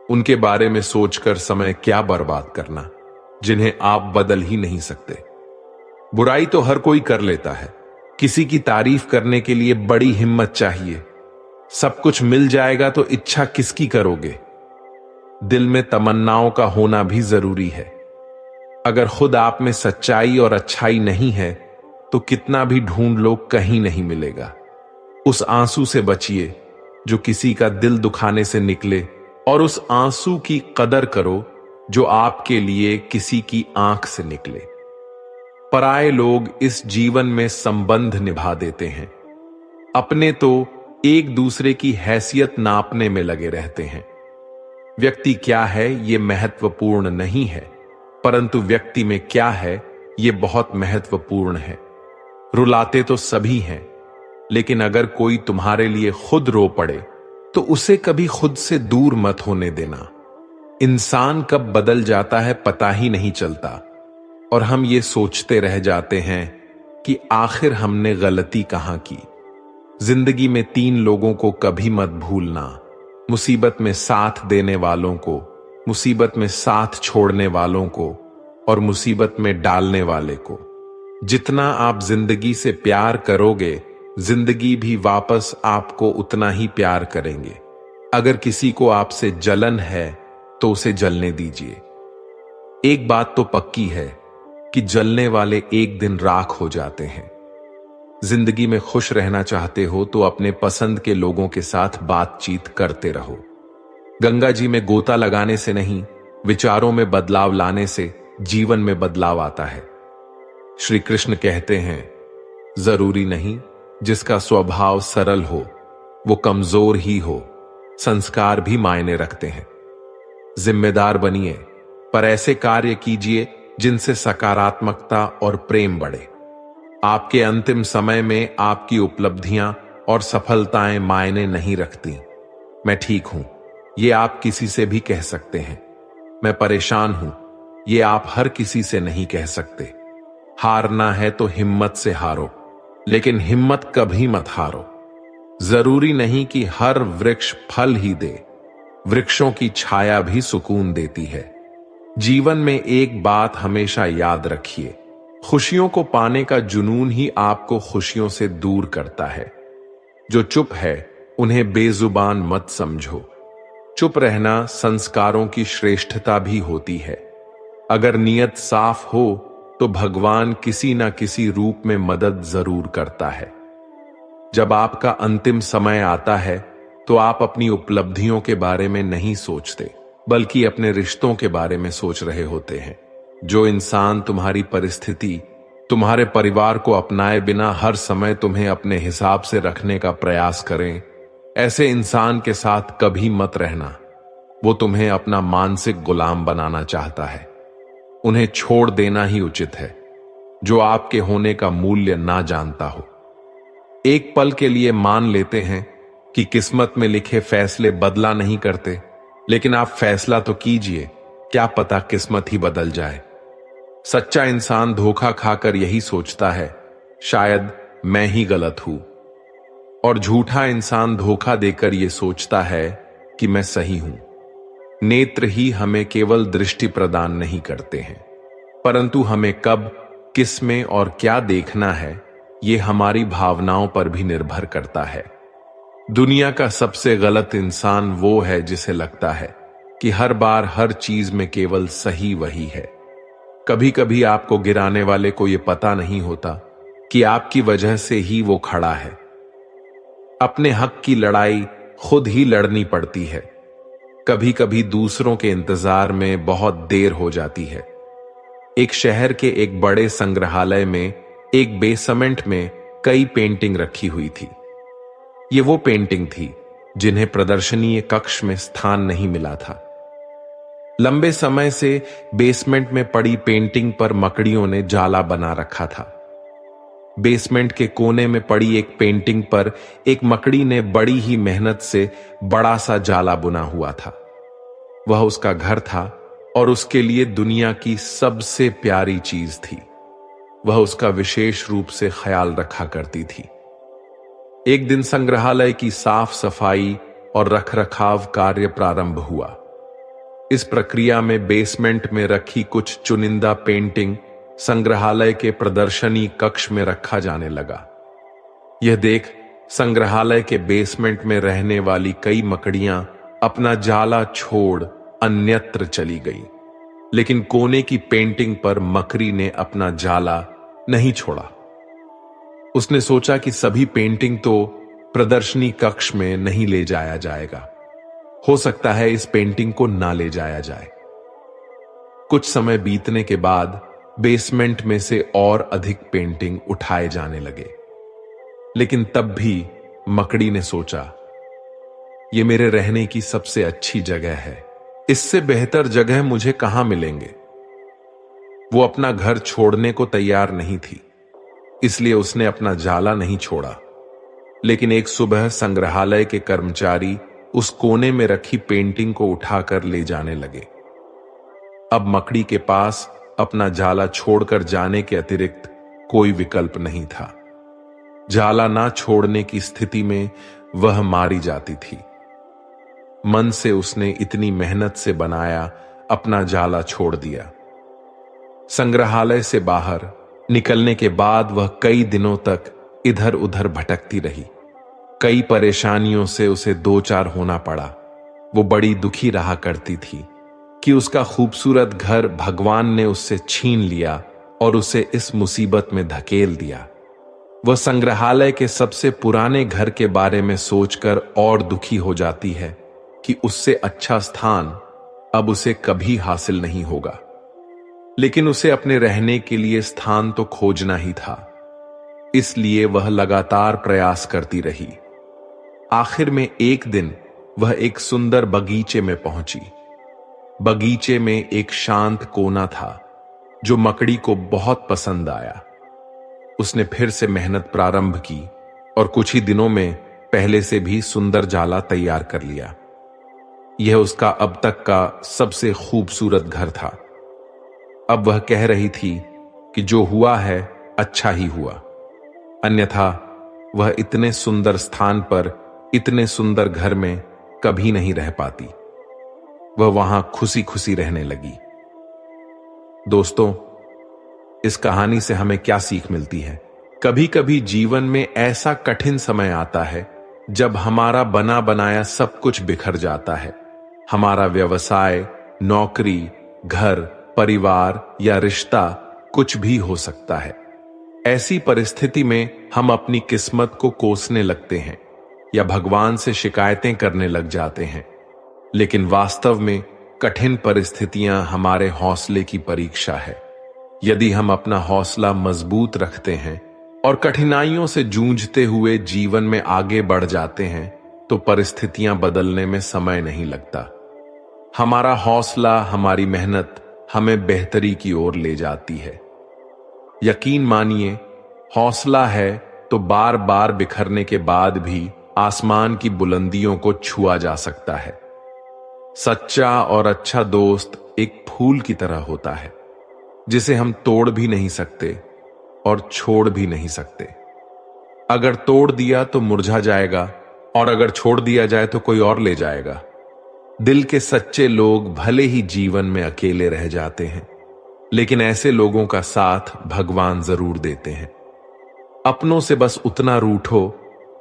उनके बारे में सोचकर समय क्या बर्बाद करना, जिन्हें आप बदल ही नहीं सकते। बुराई तो हर कोई कर लेता है, किसी की तारीफ करने के लिए बड़ी हिम्मत चाहिए। सब कुछ मिल जाएगा तो इच्छा किसकी करोगे? दिल में तमन्नाओं का होना भी जरूरी है। अगर खुद आप में सच्चाई और अच्छाई नहीं है तो कितना भी ढूंढ लो कहीं नहीं मिलेगा। उस आंसू से बचिए जो किसी का दिल दुखाने से निकले, और उस आंसू की कदर करो जो आपके लिए किसी की आंख से निकले। पराये लोग इस जीवन में संबंध निभा देते हैं, अपने तो एक दूसरे की हैसियत नापने में लगे रहते हैं। व्यक्ति क्या है ये महत्वपूर्ण नहीं है, परंतु व्यक्ति में क्या है ये बहुत महत्वपूर्ण है। रुलाते तो सभी हैं, लेकिन अगर कोई तुम्हारे लिए खुद रो पड़े तो उसे कभी खुद से दूर मत होने देना। इंसान कब बदल जाता है पता ही नहीं चलता, और हम ये सोचते रह जाते हैं कि आखिर हमने गलती कहां की। जिंदगी में 3 लोगों को कभी मत भूलना, मुसीबत में साथ देने वालों को, मुसीबत में साथ छोड़ने वालों को, और मुसीबत में डालने वाले को। जितना आप जिंदगी से प्यार करोगे, जिंदगी भी वापस आपको उतना ही प्यार करेंगे। अगर किसी को आपसे जलन है तो उसे जलने दीजिए। एक बात तो पक्की है कि जलने वाले एक दिन राख हो जाते हैं। जिंदगी में खुश रहना चाहते हो तो अपने पसंद के लोगों के साथ बातचीत करते रहो। गंगा जी में गोता लगाने से नहीं, विचारों में बदलाव लाने से जीवन में बदलाव आता है। श्री कृष्ण कहते हैं, जरूरी नहीं जिसका स्वभाव सरल हो वो कमजोर ही हो, संस्कार भी मायने रखते हैं। जिम्मेदार बनिए, पर ऐसे कार्य कीजिए जिनसे सकारात्मकता और प्रेम बढ़े। आपके अंतिम समय में आपकी उपलब्धियां और सफलताएं मायने नहीं रखती। मैं ठीक हूं, ये आप किसी से भी कह सकते हैं। मैं परेशान हूं, ये आप हर किसी से नहीं कह सकते। हारना है तो हिम्मत से हारो, लेकिन हिम्मत कभी मत हारो। जरूरी नहीं कि हर वृक्ष फल ही दे, वृक्षों की छाया भी सुकून देती है। जीवन में एक बात हमेशा याद रखिए, खुशियों को पाने का जुनून ही आपको खुशियों से दूर करता है। जो चुप है उन्हें बेजुबान मत समझो। चुप रहना संस्कारों की श्रेष्ठता भी होती है। अगर नीयत साफ हो तो भगवान किसी न किसी रूप में मदद जरूर करता है। जब आपका अंतिम समय आता है तो आप अपनी उपलब्धियों के बारे में नहीं सोचते, बल्कि अपने रिश्तों के बारे में सोच रहे होते हैं। जो इंसान तुम्हारी परिस्थिति, तुम्हारे परिवार को अपनाए बिना हर समय तुम्हें अपने हिसाब से रखने का प्रयास करें, ऐसे इंसान के साथ कभी मत रहना। वो तुम्हें अपना मानसिक गुलाम बनाना चाहता है। उन्हें छोड़ देना ही उचित है, जो आपके होने का मूल्य ना जानता हो। एक पल के लिए मान लेते हैं कि किस्मत में लिखे फैसले बदला नहीं करते, लेकिन आप फैसला तो कीजिए, क्या पता किस्मत ही बदल जाए। सच्चा इंसान धोखा खाकर यही सोचता है, शायद मैं ही गलत हूं, और झूठा इंसान धोखा देकर यह सोचता है कि मैं सही हूं। नेत्र ही हमें केवल दृष्टि प्रदान नहीं करते हैं, परंतु हमें कब, किस में और क्या देखना है ये हमारी भावनाओं पर भी निर्भर करता है। दुनिया का सबसे गलत इंसान वो है जिसे लगता है कि हर बार हर चीज में केवल सही वही है। कभी कभी आपको गिराने वाले को यह पता नहीं होता कि आपकी वजह से ही वो खड़ा है। अपने हक की लड़ाई खुद ही लड़नी पड़ती है। कभी कभी दूसरों के इंतजार में बहुत देर हो जाती है। एक शहर के एक बड़े संग्रहालय में एक बेसमेंट में कई पेंटिंग रखी हुई थी। ये वो पेंटिंग थी जिन्हें प्रदर्शनीय कक्ष में स्थान नहीं मिला था। लंबे समय से बेसमेंट में पड़ी पेंटिंग पर मकड़ियों ने जाला बना रखा था। बेसमेंट के कोने में पड़ी एक पेंटिंग पर एक मकड़ी ने बड़ी ही मेहनत से बड़ा सा जाला बुना हुआ था। वह उसका घर था और उसके लिए दुनिया की सबसे प्यारी चीज थी। वह उसका विशेष रूप से ख्याल रखा करती थी। एक दिन संग्रहालय की साफ सफाई और रखरखाव कार्य प्रारंभ हुआ। इस प्रक्रिया में बेसमेंट में रखी कुछ चुनिंदा पेंटिंग संग्रहालय के प्रदर्शनी कक्ष में रखा जाने लगा। यह देख संग्रहालय के बेसमेंट में रहने वाली कई मकड़ियां अपना जाला छोड़ अन्यत्र चली गई, लेकिन कोने की पेंटिंग पर मकड़ी ने अपना जाला नहीं छोड़ा। उसने सोचा कि सभी पेंटिंग तो प्रदर्शनी कक्ष में नहीं ले जाया जाएगा, हो सकता है इस पेंटिंग को ना ले जाया जाए। कुछ समय बीतने के बाद बेसमेंट में से और अधिक पेंटिंग उठाए जाने लगे, लेकिन तब भी मकड़ी ने सोचा, यह मेरे रहने की सबसे अच्छी जगह है, इससे बेहतर जगह मुझे कहां मिलेंगे। वो अपना घर छोड़ने को तैयार नहीं थी, इसलिए उसने अपना जाला नहीं छोड़ा। लेकिन एक सुबह संग्रहालय के कर्मचारी उस कोने में रखी पेंटिंग को उठाकर ले जाने लगे। अब मकड़ी के पास अपना जाला छोड़कर जाने के अतिरिक्त कोई विकल्प नहीं था। जाला ना छोड़ने की स्थिति में वह मारी जाती थी। मन से उसने इतनी मेहनत से बनाया अपना जाला छोड़ दिया। संग्रहालय से बाहर निकलने के बाद वह कई दिनों तक इधर उधर भटकती रही। कई परेशानियों से उसे दो चार होना पड़ा। वो बड़ी दुखी रहा करती थी कि उसका खूबसूरत घर भगवान ने उससे छीन लिया और उसे इस मुसीबत में धकेल दिया। वह संग्रहालय के सबसे पुराने घर के बारे में सोचकर और दुखी हो जाती है कि उससे अच्छा स्थान अब उसे कभी हासिल नहीं होगा। लेकिन उसे अपने रहने के लिए स्थान तो खोजना ही था, इसलिए वह लगातार प्रयास करती रही। आखिर में एक दिन वह एक सुंदर बगीचे में पहुंची। बगीचे में एक शांत कोना था जो मकड़ी को बहुत पसंद आया। उसने फिर से मेहनत प्रारंभ की और कुछ ही दिनों में पहले से भी सुंदर जाला तैयार कर लिया। यह उसका अब तक का सबसे खूबसूरत घर था। अब वह कह रही थी कि जो हुआ है अच्छा ही हुआ, अन्यथा वह इतने सुंदर स्थान पर इतने सुंदर घर में कभी नहीं रह पाती। वह वहां खुशी खुशी रहने लगी। दोस्तों, इस कहानी से हमें क्या सीख मिलती है? कभी कभी जीवन में ऐसा कठिन समय आता है जब हमारा बना बनाया सब कुछ बिखर जाता है। हमारा व्यवसाय, नौकरी, घर, परिवार या रिश्ता कुछ भी हो सकता है। ऐसी परिस्थिति में हम अपनी किस्मत को कोसने लगते हैं या भगवान से शिकायतें करने लग जाते हैं। लेकिन वास्तव में कठिन परिस्थितियां हमारे हौसले की परीक्षा है। यदि हम अपना हौसला मजबूत रखते हैं और कठिनाइयों से जूझते हुए जीवन में आगे बढ़ जाते हैं तो परिस्थितियां बदलने में समय नहीं लगता। हमारा हौसला, हमारी मेहनत हमें बेहतरी की ओर ले जाती है। यकीन मानिए, हौसला है तो बार बार बिखरने के बाद भी आसमान की बुलंदियों को छुआ जा सकता है। सच्चा और अच्छा दोस्त एक फूल की तरह होता है जिसे हम तोड़ भी नहीं सकते और छोड़ भी नहीं सकते। अगर तोड़ दिया तो मुरझा जाएगा और अगर छोड़ दिया जाए तो कोई और ले जाएगा। दिल के सच्चे लोग भले ही जीवन में अकेले रह जाते हैं, लेकिन ऐसे लोगों का साथ भगवान जरूर देते हैं। अपनों से बस उतना रूठो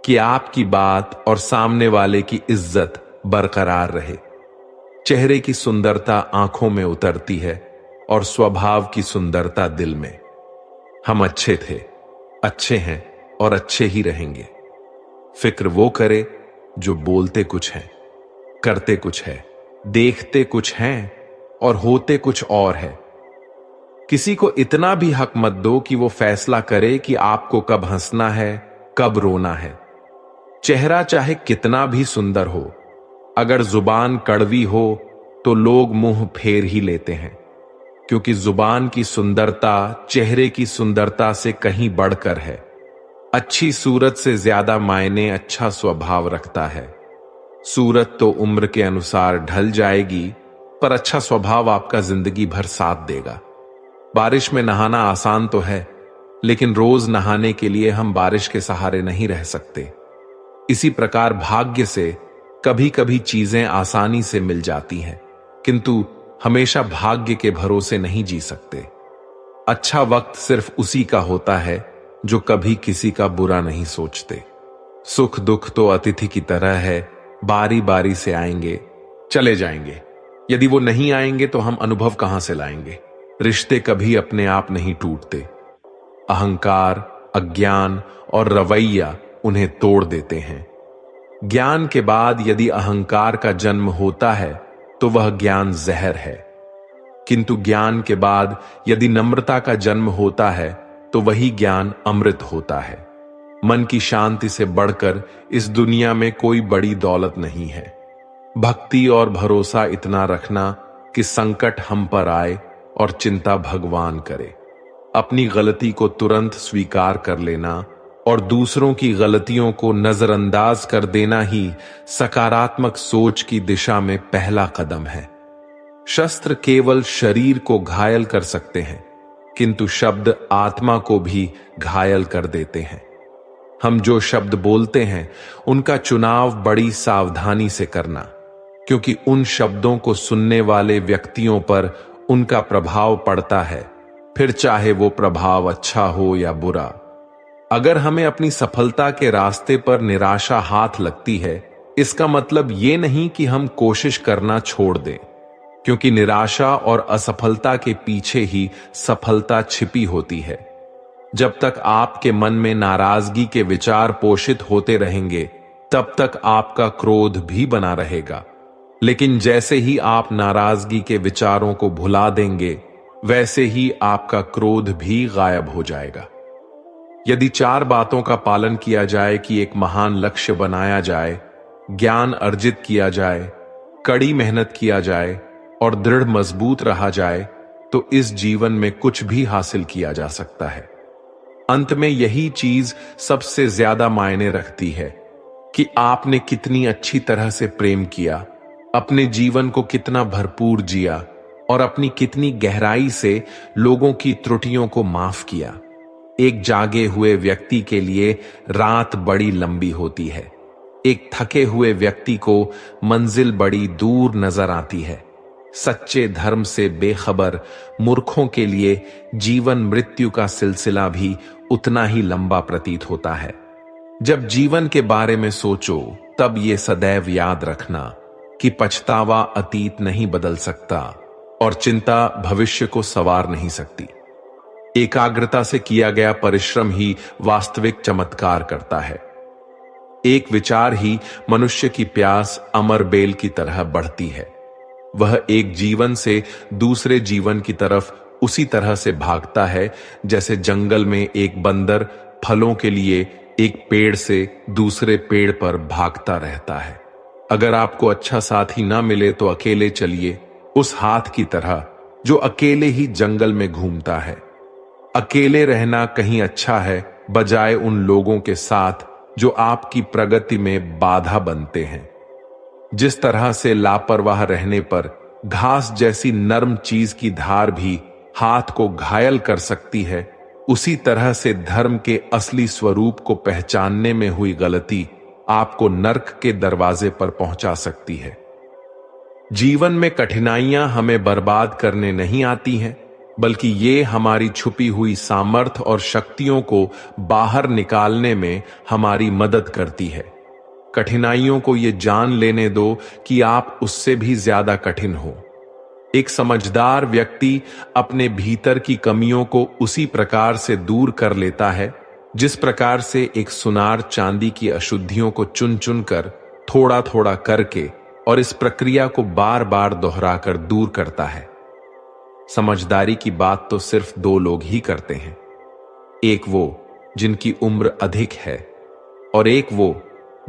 कि आपकी बात और सामने वाले की इज्जत बरकरार रहे। चेहरे की सुंदरता आंखों में उतरती है और स्वभाव की सुंदरता दिल में। हम अच्छे थे, अच्छे हैं और अच्छे ही रहेंगे। फिक्र वो करे जो बोलते कुछ है, करते कुछ है, देखते कुछ हैं और होते कुछ और है। किसी को इतना भी हक मत दो कि वो फैसला करे कि आपको कब हंसना है, कब रोना है। चेहरा चाहे कितना भी सुंदर हो, अगर जुबान कड़वी हो तो लोग मुंह फेर ही लेते हैं, क्योंकि जुबान की सुंदरता चेहरे की सुंदरता से कहीं बढ़कर है। अच्छी सूरत से ज्यादा मायने अच्छा स्वभाव रखता है। सूरत तो उम्र के अनुसार ढल जाएगी, पर अच्छा स्वभाव आपका जिंदगी भर साथ देगा। बारिश में नहाना आसान तो है, लेकिन रोज नहाने के लिए हम बारिश के सहारे नहीं रह सकते। इसी प्रकार भाग्य से कभी कभी चीजें आसानी से मिल जाती हैं, किंतु हमेशा भाग्य के भरोसे नहीं जी सकते। अच्छा वक्त सिर्फ उसी का होता है जो कभी किसी का बुरा नहीं सोचते। सुख दुख तो अतिथि की तरह है, बारी बारी से आएंगे, चले जाएंगे। यदि वो नहीं आएंगे तो हम अनुभव कहां से लाएंगे। रिश्ते कभी अपने आप नहीं टूटते। अहंकार, अज्ञान और रवैया उन्हें तोड़ देते हैं। ज्ञान के बाद यदि अहंकार का जन्म होता है तो वह ज्ञान जहर है, किंतु ज्ञान के बाद यदि नम्रता का जन्म होता है तो वही ज्ञान अमृत होता है। मन की शांति से बढ़कर इस दुनिया में कोई बड़ी दौलत नहीं है। भक्ति और भरोसा इतना रखना कि संकट हम पर आए और चिंता भगवान करे। अपनी गलती को तुरंत स्वीकार कर लेना और दूसरों की गलतियों को नजरअंदाज कर देना ही सकारात्मक सोच की दिशा में पहला कदम है। शस्त्र केवल शरीर को घायल कर सकते हैं, किंतु शब्द आत्मा को भी घायल कर देते हैं। हम जो शब्द बोलते हैं उनका चुनाव बड़ी सावधानी से करना, क्योंकि उन शब्दों को सुनने वाले व्यक्तियों पर उनका प्रभाव पड़ता है, फिर चाहे वो प्रभाव अच्छा हो या बुरा। अगर हमें अपनी सफलता के रास्ते पर निराशा हाथ लगती है, इसका मतलब ये नहीं कि हम कोशिश करना छोड़ दें, क्योंकि निराशा और असफलता के पीछे ही सफलता छिपी होती है। जब तक आपके मन में नाराजगी के विचार पोषित होते रहेंगे, तब तक आपका क्रोध भी बना रहेगा। लेकिन जैसे ही आप नाराजगी के विचारों को भुला देंगे, वैसे ही आपका क्रोध भी गायब हो जाएगा। यदि 4 बातों का पालन किया जाए कि एक महान लक्ष्य बनाया जाए, ज्ञान अर्जित किया जाए, कड़ी मेहनत किया जाए और दृढ़ मजबूत रहा जाए, तो इस जीवन में कुछ भी हासिल किया जा सकता है। अंत में यही चीज सबसे ज्यादा मायने रखती है कि आपने कितनी अच्छी तरह से प्रेम किया, अपने जीवन को कितना भरपूर जिया और अपनी कितनी गहराई से लोगों की त्रुटियों को माफ किया। एक जागे हुए व्यक्ति के लिए रात बड़ी लंबी होती है। एक थके हुए व्यक्ति को मंजिल बड़ी दूर नजर आती है। सच्चे धर्म से बेखबर मूर्खों के लिए जीवन मृत्यु का सिलसिला भी उतना ही लंबा प्रतीत होता है। जब जीवन के बारे में सोचो, तब ये सदैव याद रखना कि पछतावा अतीत नहीं बदल सकता और चिंता भविष्य को संवार नहीं सकती। एकाग्रता से किया गया परिश्रम ही वास्तविक चमत्कार करता है। एक विचार ही मनुष्य की प्यास अमर बेल की तरह बढ़ती है। वह एक जीवन से दूसरे जीवन की तरफ उसी तरह से भागता है जैसे जंगल में एक बंदर फलों के लिए एक पेड़ से दूसरे पेड़ पर भागता रहता है। अगर आपको अच्छा साथी ना मिले तो अकेले चलिए, उस हाथ की तरह जो अकेले ही जंगल में घूमता है। अकेले रहना कहीं अच्छा है, बजाय उन लोगों के साथ जो आपकी प्रगति में बाधा बनते हैं। जिस तरह से लापरवाह रहने पर घास जैसी नर्म चीज की धार भी हाथ को घायल कर सकती है, उसी तरह से धर्म के असली स्वरूप को पहचानने में हुई गलती आपको नर्क के दरवाजे पर पहुंचा सकती है। जीवन में कठिनाइयां हमें बर्बाद करने नहीं आती हैं, बल्कि ये हमारी छुपी हुई सामर्थ्य और शक्तियों को बाहर निकालने में हमारी मदद करती है। कठिनाइयों को ये जान लेने दो कि आप उससे भी ज्यादा कठिन हो। एक समझदार व्यक्ति अपने भीतर की कमियों को उसी प्रकार से दूर कर लेता है जिस प्रकार से एक सुनार चांदी की अशुद्धियों को चुन चुन कर थोड़ा थोड़ा करके और इस प्रक्रिया को बार बार दोहराकर दूर करता है। समझदारी की बात तो सिर्फ 2 लोग ही करते हैं, एक वो जिनकी उम्र अधिक है और एक वो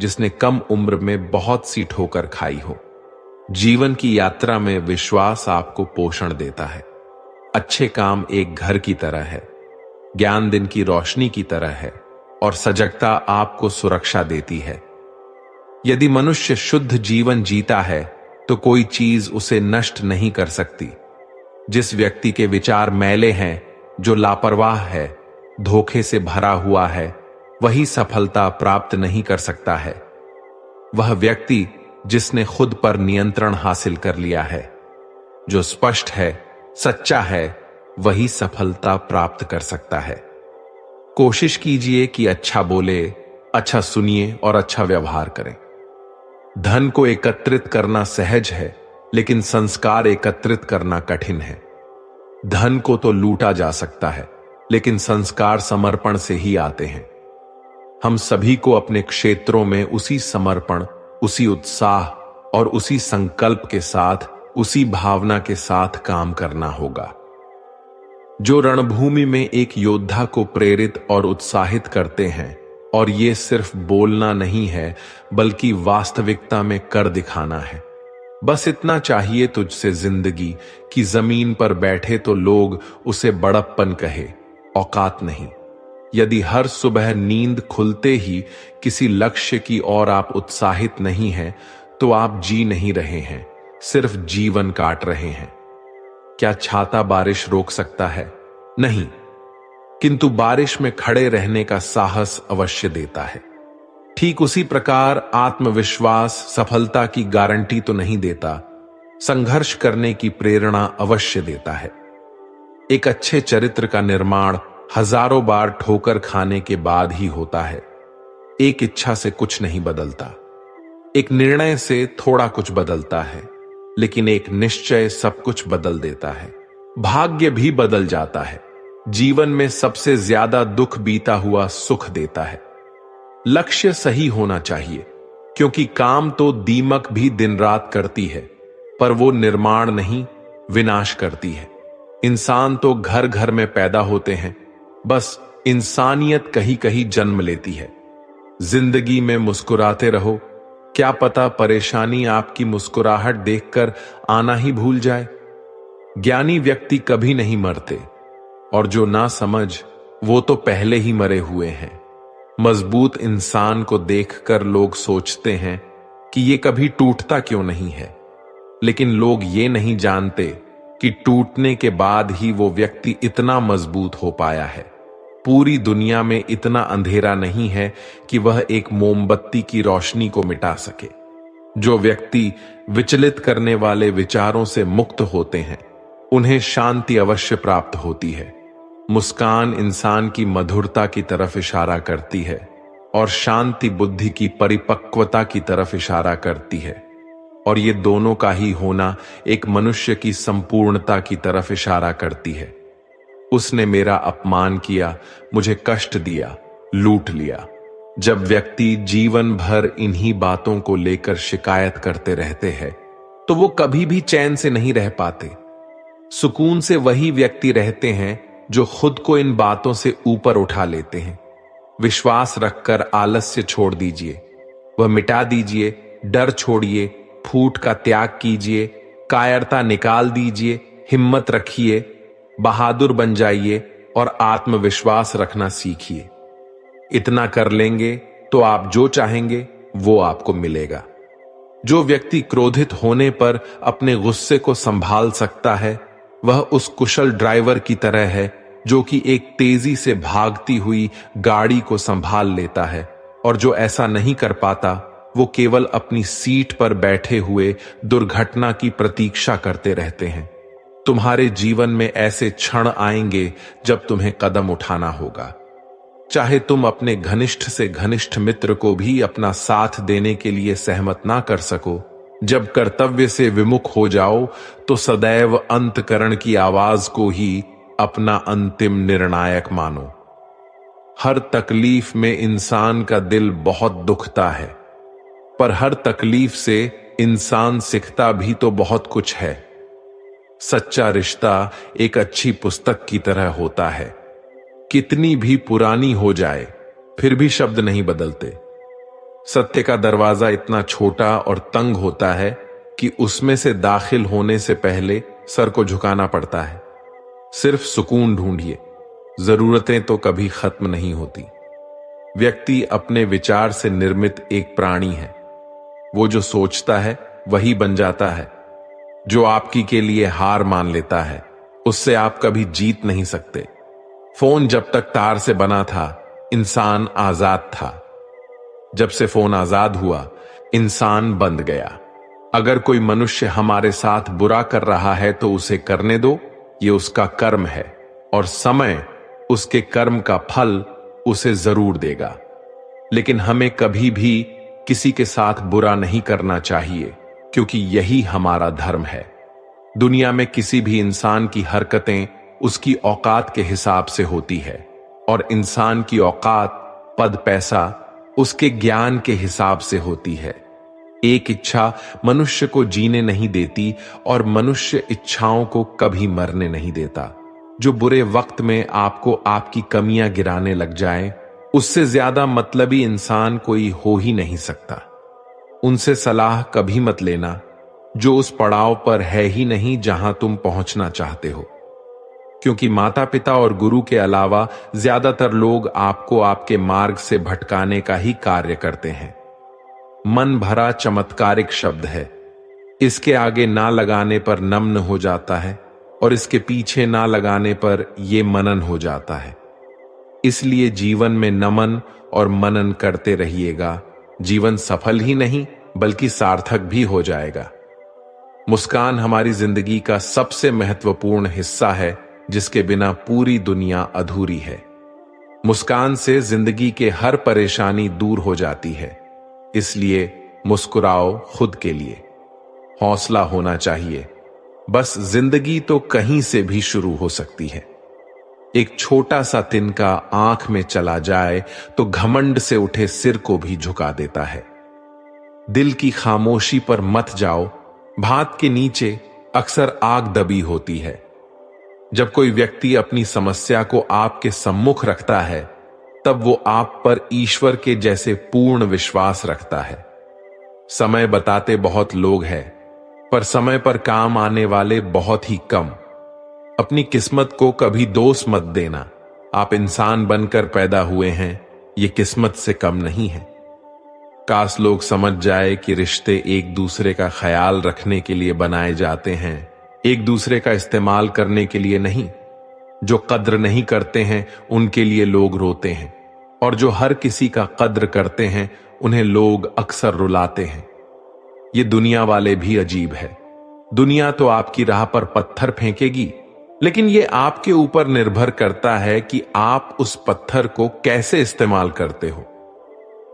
जिसने कम उम्र में बहुत सी ठोकर खाई हो। जीवन की यात्रा में विश्वास आपको पोषण देता है। अच्छे काम एक घर की तरह है, ज्ञान दिन की रोशनी की तरह है और सजगता आपको सुरक्षा देती है। यदि मनुष्य शुद्ध जीवन जीता है तो कोई चीज उसे नष्ट नहीं कर सकती। जिस व्यक्ति के विचार मैले हैं, जो लापरवाह है, धोखे से भरा हुआ है, वही सफलता प्राप्त नहीं कर सकता है। वह व्यक्ति जिसने खुद पर नियंत्रण हासिल कर लिया है, जो स्पष्ट है, सच्चा है, वही सफलता प्राप्त कर सकता है। कोशिश कीजिए कि अच्छा बोले, अच्छा सुनिए और अच्छा व्यवहार करें। धन को एकत्रित करना सहज है, लेकिन संस्कार एकत्रित करना कठिन है। धन को तो लूटा जा सकता है, लेकिन संस्कार समर्पण से ही आते हैं। हम सभी को अपने क्षेत्रों में उसी समर्पण, उसी उत्साह और उसी संकल्प के साथ, उसी भावना के साथ काम करना होगा। जो रणभूमि में एक योद्धा को प्रेरित और उत्साहित करते हैं, और ये सिर्फ बोलना नहीं है बल्कि वास्तविकता में कर दिखाना है। बस इतना चाहिए तुझसे जिंदगी कि जमीन पर बैठे तो लोग उसे बड़प्पन कहे, औकात नहीं। यदि हर सुबह नींद खुलते ही किसी लक्ष्य की ओर आप उत्साहित नहीं हैं, तो आप जी नहीं रहे हैं, सिर्फ जीवन काट रहे हैं। क्या छाता बारिश रोक सकता है? नहीं, किंतु बारिश में खड़े रहने का साहस अवश्य देता है। ठीक उसी प्रकार आत्मविश्वास सफलता की गारंटी तो नहीं देता, संघर्ष करने की प्रेरणा अवश्य देता है। एक अच्छे चरित्र का निर्माण हजारों बार ठोकर खाने के बाद ही होता है। एक इच्छा से कुछ नहीं बदलता, एक निर्णय से थोड़ा कुछ बदलता है, लेकिन एक निश्चय सब कुछ बदल देता है। भाग्य भी बदल जाता है। जीवन में सबसे ज्यादा दुख बीता हुआ सुख देता है। लक्ष्य सही होना चाहिए, क्योंकि काम तो दीमक भी दिन रात करती है, पर वो निर्माण नहीं, विनाश करती है। इंसान तो घर घर में पैदा होते हैं, बस इंसानियत कहीं कहीं जन्म लेती है। जिंदगी में मुस्कुराते रहो, क्या पता परेशानी आपकी मुस्कुराहट देखकर आना ही भूल जाए। ज्ञानी व्यक्ति कभी नहीं मरते, और जो ना समझ वो तो पहले ही मरे हुए हैं। मजबूत इंसान को देखकर लोग सोचते हैं कि ये कभी टूटता क्यों नहीं है, लेकिन लोग ये नहीं जानते कि टूटने के बाद ही वो व्यक्ति इतना मजबूत हो पाया है। पूरी दुनिया में इतना अंधेरा नहीं है कि वह एक मोमबत्ती की रोशनी को मिटा सके। जो व्यक्ति विचलित करने वाले विचारों से मुक्त होते हैं, उन्हें शांति अवश्य प्राप्त होती है। मुस्कान इंसान की मधुरता की तरफ इशारा करती है, और शांति बुद्धि की परिपक्वता की तरफ इशारा करती है, और ये दोनों का ही होना एक मनुष्य की संपूर्णता की तरफ इशारा करती है। उसने मेरा अपमान किया, मुझे कष्ट दिया, लूट लिया। जब व्यक्ति जीवन भर इन्हीं बातों को लेकर शिकायत करते रहते हैं, तो वो कभी भी चैन से नहीं रह पाते। सुकून से वही व्यक्ति रहते हैं जो खुद को इन बातों से ऊपर उठा लेते हैं। विश्वास रखकर आलस्य छोड़ दीजिए, वह मिटा दीजिए। डर छोड़िए, फूट का त्याग कीजिए, कायरता निकाल दीजिए। हिम्मत रखिए, बहादुर बन जाइए और आत्मविश्वास रखना सीखिए। इतना कर लेंगे तो आप जो चाहेंगे वो आपको मिलेगा। जो व्यक्ति क्रोधित होने पर अपने गुस्से को संभाल सकता है, वह उस कुशल ड्राइवर की तरह है जो कि एक तेजी से भागती हुई गाड़ी को संभाल लेता है, और जो ऐसा नहीं कर पाता वो केवल अपनी सीट पर बैठे हुए दुर्घटना की प्रतीक्षा करते रहते हैं। तुम्हारे जीवन में ऐसे क्षण आएंगे जब तुम्हें कदम उठाना होगा। चाहे तुम अपने घनिष्ठ से घनिष्ठ मित्र को भी अपना साथ देने के लिए सहमत ना कर सको, जब कर्तव्य से विमुख हो जाओ तो सदैव अंतकरण की आवाज को ही अपना अंतिम निर्णायक मानो। हर तकलीफ में इंसान का दिल बहुत दुखता है, पर हर तकलीफ से इंसान सीखता भी तो बहुत कुछ है। सच्चा रिश्ता एक अच्छी पुस्तक की तरह होता है, कितनी भी पुरानी हो जाए फिर भी शब्द नहीं बदलते। सत्य का दरवाजा इतना छोटा और तंग होता है कि उसमें से दाखिल होने से पहले सर को झुकाना पड़ता है। सिर्फ सुकून ढूंढिए, जरूरतें तो कभी खत्म नहीं होती। व्यक्ति अपने विचार से निर्मित एक प्राणी है। वो जो सोचता है वही बन जाता है। जो आपकी के लिए हार मान लेता है उससे आप कभी जीत नहीं सकते। फोन जब तक तार से बना था इंसान आजाद था। जब से फोन आजाद हुआ इंसान बंद गया। अगर कोई मनुष्य हमारे साथ बुरा कर रहा है तो उसे करने दो, ये उसका कर्म है और समय उसके कर्म का फल उसे जरूर देगा। लेकिन हमें कभी भी किसी के साथ बुरा नहीं करना चाहिए, क्योंकि यही हमारा धर्म है। दुनिया में किसी भी इंसान की हरकतें उसकी औकात के हिसाब से होती है और इंसान की औकात, पद, पैसा उसके ज्ञान के हिसाब से होती है। एक इच्छा मनुष्य को जीने नहीं देती और मनुष्य इच्छाओं को कभी मरने नहीं देता। जो बुरे वक्त में आपको आपकी कमियां गिराने लग जाए, उससे ज्यादा मतलबी इंसान कोई हो ही नहीं सकता। उनसे सलाह कभी मत लेना जो उस पड़ाव पर है ही नहीं जहां तुम पहुंचना चाहते हो, क्योंकि माता पिता और गुरु के अलावा ज्यादातर लोग आपको आपके मार्ग से भटकाने का ही कार्य करते हैं। मन भरा चमत्कारिक शब्द है। इसके आगे ना लगाने पर नम्न हो जाता है और इसके पीछे ना लगाने पर यह मनन हो जाता है। इसलिए जीवन में नमन और मनन करते रहिएगा। जीवन सफल ही नहीं बल्कि सार्थक भी हो जाएगा। मुस्कान हमारी जिंदगी का सबसे महत्वपूर्ण हिस्सा है, जिसके बिना पूरी दुनिया अधूरी है। मुस्कान से जिंदगी के हर परेशानी दूर हो जाती है। इसलिए मुस्कुराओ खुद के लिए। हौसला होना चाहिए। बस जिंदगी तो कहीं से भी शुरू हो सकती है। एक छोटा सा तिनका आंख में चला जाए तो घमंड से उठे सिर को भी झुका देता है। दिल की खामोशी पर मत जाओ। भात के नीचे अक्सर आग दबी होती है। जब कोई व्यक्ति अपनी समस्या को आपके सम्मुख रखता है, तब वो आप पर ईश्वर के जैसे पूर्ण विश्वास रखता है। समय बताते बहुत लोग हैं, पर समय पर काम आने वाले बहुत ही कम। अपनी किस्मत को कभी दोष मत देना। आप इंसान बनकर पैदा हुए हैं, ये किस्मत से कम नहीं है। काश लोग समझ जाए कि रिश्ते एक दूसरे का ख्याल रखने के लिए बनाए जाते हैं, एक दूसरे का इस्तेमाल करने के लिए नहीं। जो कद्र नहीं करते हैं उनके लिए लोग रोते हैं, और जो हर किसी का कद्र करते हैं उन्हें लोग अक्सर रुलाते हैं। ये दुनिया वाले भी अजीब है। दुनिया तो आपकी राह पर पत्थर फेंकेगी, लेकिन ये आपके ऊपर निर्भर करता है कि आप उस पत्थर को कैसे इस्तेमाल करते हो।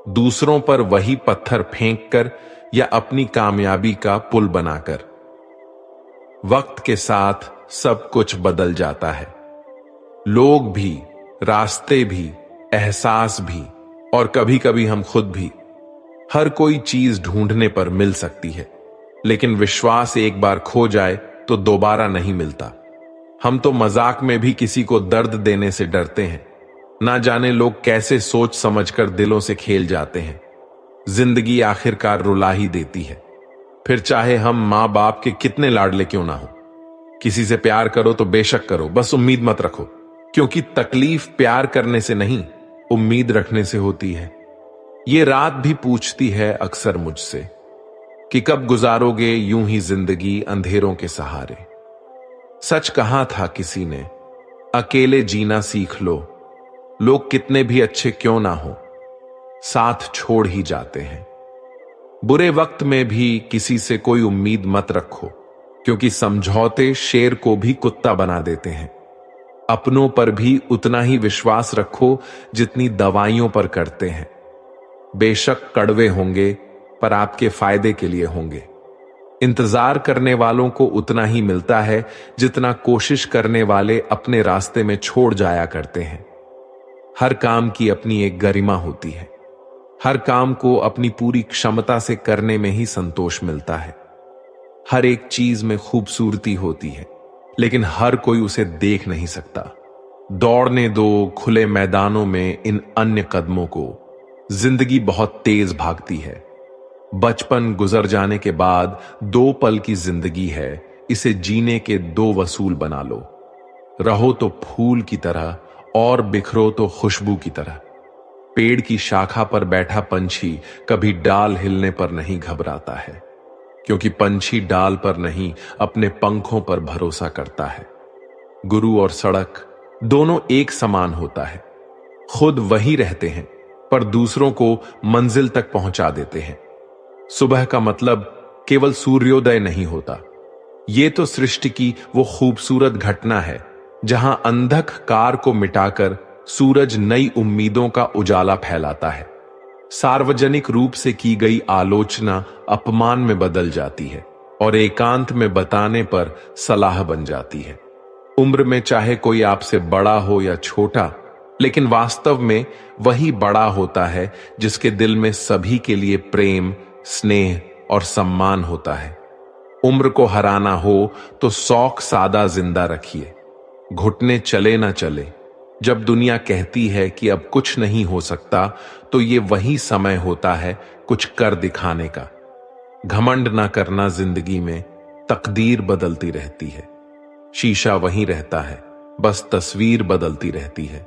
दूसरों पर वही पत्थर फेंककर या अपनी कामयाबी का पुल बनाकर। वक्त के साथ सब कुछ बदल जाता है। लोग भी, रास्ते भी, एहसास भी, और कभी कभी हम खुद भी। हर कोई चीज ढूंढने पर मिल सकती है, लेकिन विश्वास एक बार खो जाए तो दोबारा नहीं मिलता। हम तो मजाक में भी किसी को दर्द देने से डरते हैं। ना जाने लोग कैसे सोच समझकर दिलों से खेल जाते हैं। जिंदगी आखिरकार रुला ही देती है, फिर चाहे हम मां बाप के कितने लाडले क्यों ना हो। किसी से प्यार करो तो बेशक करो, बस उम्मीद मत रखो, क्योंकि तकलीफ प्यार करने से नहीं, उम्मीद रखने से होती है। ये रात भी पूछती है अक्सर मुझसे कि कब गुजारोगे यूं ही जिंदगी अंधेरों के सहारे। सच कहा था किसी ने, अकेले जीना सीख लो। लोग कितने भी अच्छे क्यों ना हो, साथ छोड़ ही जाते हैं। बुरे वक्त में भी किसी से कोई उम्मीद मत रखो, क्योंकि समझौते शेर को भी कुत्ता बना देते हैं। अपनों पर भी उतना ही विश्वास रखो जितनी दवाइयों पर करते हैं। बेशक कड़वे होंगे, पर आपके फायदे के लिए होंगे। इंतजार करने वालों को उतना ही मिलता है जितना कोशिश करने वाले अपने रास्ते में छोड़ जाया करते हैं। हर काम की अपनी एक गरिमा होती है। हर काम को अपनी पूरी क्षमता से करने में ही संतोष मिलता है। हर एक चीज में खूबसूरती होती है, लेकिन हर कोई उसे देख नहीं सकता। दौड़ने दो खुले मैदानों में इन अन्य कदमों को। जिंदगी बहुत तेज भागती है। बचपन गुजर जाने के बाद 2 पल की जिंदगी है, इसे जीने के 2 वसूल बना लो। रहो तो फूल की तरह और बिखरो तो खुशबू की तरह। पेड़ की शाखा पर बैठा पंछी कभी डाल हिलने पर नहीं घबराता है, क्योंकि पंछी डाल पर नहीं अपने पंखों पर भरोसा करता है। गुरु और सड़क दोनों एक समान होता है। खुद वही रहते हैं पर दूसरों को मंजिल तक पहुंचा देते हैं। सुबह का मतलब केवल सूर्योदय नहीं होता। ये तो सृष्टि की वो खूबसूरत घटना है जहां अंधकार को मिटाकर सूरज नई उम्मीदों का उजाला फैलाता है। सार्वजनिक रूप से की गई आलोचना अपमान में बदल जाती है और एकांत में बताने पर सलाह बन जाती है। उम्र में चाहे कोई आपसे बड़ा हो या छोटा, लेकिन वास्तव में वही बड़ा होता है जिसके दिल में सभी के लिए प्रेम, स्नेह और सम्मान होता है। उम्र को हराना हो तो शौक सादा जिंदा रखिए। घुटने चले ना चले। जब दुनिया कहती है कि अब कुछ नहीं हो सकता, तो ये वही समय होता है कुछ कर दिखाने का। घमंड ना करना जिंदगी में, तकदीर बदलती रहती है। शीशा वहीं रहता है, बस तस्वीर बदलती रहती है।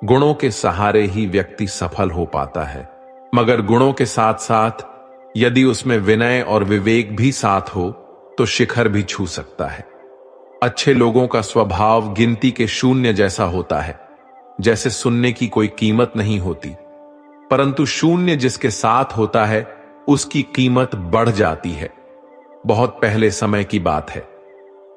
गुणों के सहारे ही व्यक्ति सफल हो पाता है, मगर गुणों के साथ साथ यदि उसमें विनय और विवेक भी साथ हो तो शिखर भी छू सकता है। अच्छे लोगों का स्वभाव गिनती के शून्य जैसा होता है, जैसे सुनने की कोई कीमत नहीं होती, परंतु शून्य जिसके साथ होता है उसकी कीमत बढ़ जाती है। बहुत पहले समय की बात है।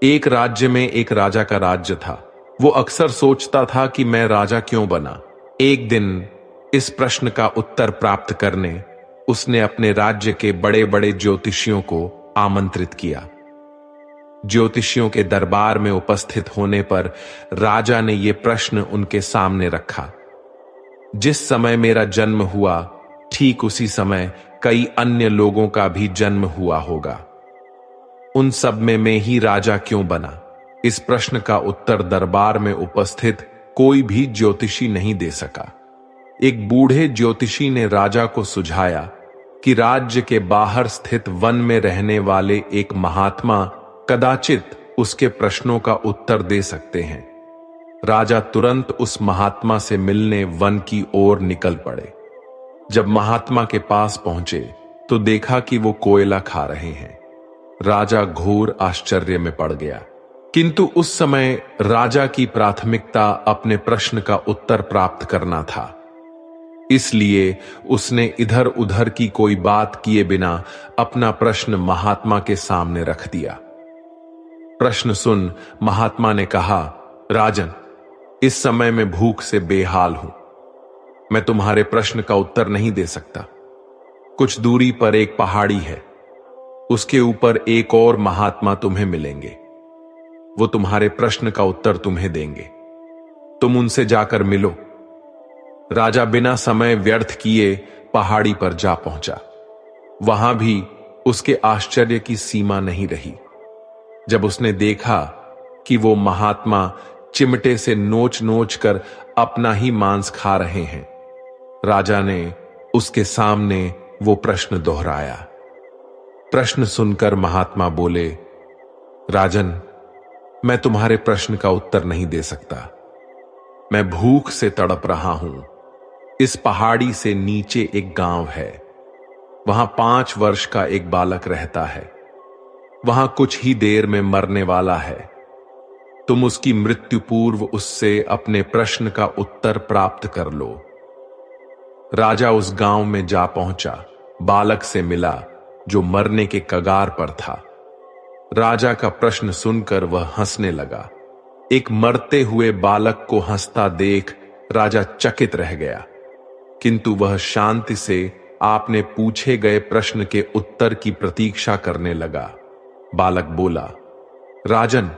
एक राज्य में एक राजा का राज्य था। वो अक्सर सोचता था कि मैं राजा क्यों बना। एक दिन इस प्रश्न का उत्तर प्राप्त करने उसने अपने राज्य के बड़े बड़े ज्योतिषियों को आमंत्रित किया। ज्योतिषियों के दरबार में उपस्थित होने पर राजा ने यह प्रश्न उनके सामने रखा, जिस समय मेरा जन्म हुआ ठीक उसी समय कई अन्य लोगों का भी जन्म हुआ होगा। उन सब में मैं ही राजा क्यों बना? इस प्रश्न का उत्तर दरबार में उपस्थित कोई भी ज्योतिषी नहीं दे सका। एक बूढ़े ज्योतिषी ने राजा को सुझाया कि राज्य के बाहर स्थित वन में रहने वाले एक महात्मा कदाचित उसके प्रश्नों का उत्तर दे सकते हैं। राजा तुरंत उस महात्मा से मिलने वन की ओर निकल पड़े। जब महात्मा के पास पहुंचे तो देखा कि वो कोयला खा रहे हैं। राजा घोर आश्चर्य में पड़ गया, किंतु उस समय राजा की प्राथमिकता अपने प्रश्न का उत्तर प्राप्त करना था। इसलिए उसने इधर उधर की कोई बात किए बिना अपना प्रश्न महात्मा के सामने रख दिया। प्रश्न सुन महात्मा ने कहा, राजन, इस समय मैं भूख से बेहाल हूं। मैं तुम्हारे प्रश्न का उत्तर नहीं दे सकता। कुछ दूरी पर एक पहाड़ी है, उसके ऊपर एक और महात्मा तुम्हें मिलेंगे। वो तुम्हारे प्रश्न का उत्तर तुम्हें देंगे। तुम उनसे जाकर मिलो। राजा बिना समय व्यर्थ किए पहाड़ी पर जा पहुंचा। वहां भी उसके आश्चर्य की सीमा नहीं रही जब उसने देखा कि वो महात्मा चिमटे से नोच नोच कर अपना ही मांस खा रहे हैं। राजा ने उसके सामने वो प्रश्न दोहराया। प्रश्न सुनकर महात्मा बोले, राजन, मैं तुम्हारे प्रश्न का उत्तर नहीं दे सकता। मैं भूख से तड़प रहा हूं। इस पहाड़ी से नीचे एक गांव है। वहां 5 वर्ष का एक बालक रहता है। वहां कुछ ही देर में मरने वाला है। तुम उसकी मृत्यु पूर्व उससे अपने प्रश्न का उत्तर प्राप्त कर लो। राजा उस गांव में जा पहुंचा, बालक से मिला जो मरने के कगार पर था। राजा का प्रश्न सुनकर वह हंसने लगा। एक मरते हुए बालक को हंसता देख राजा चकित रह गया, किंतु वह शांति से आपने पूछे गए प्रश्न के उत्तर की प्रतीक्षा करने लगा। बालक बोला, राजन,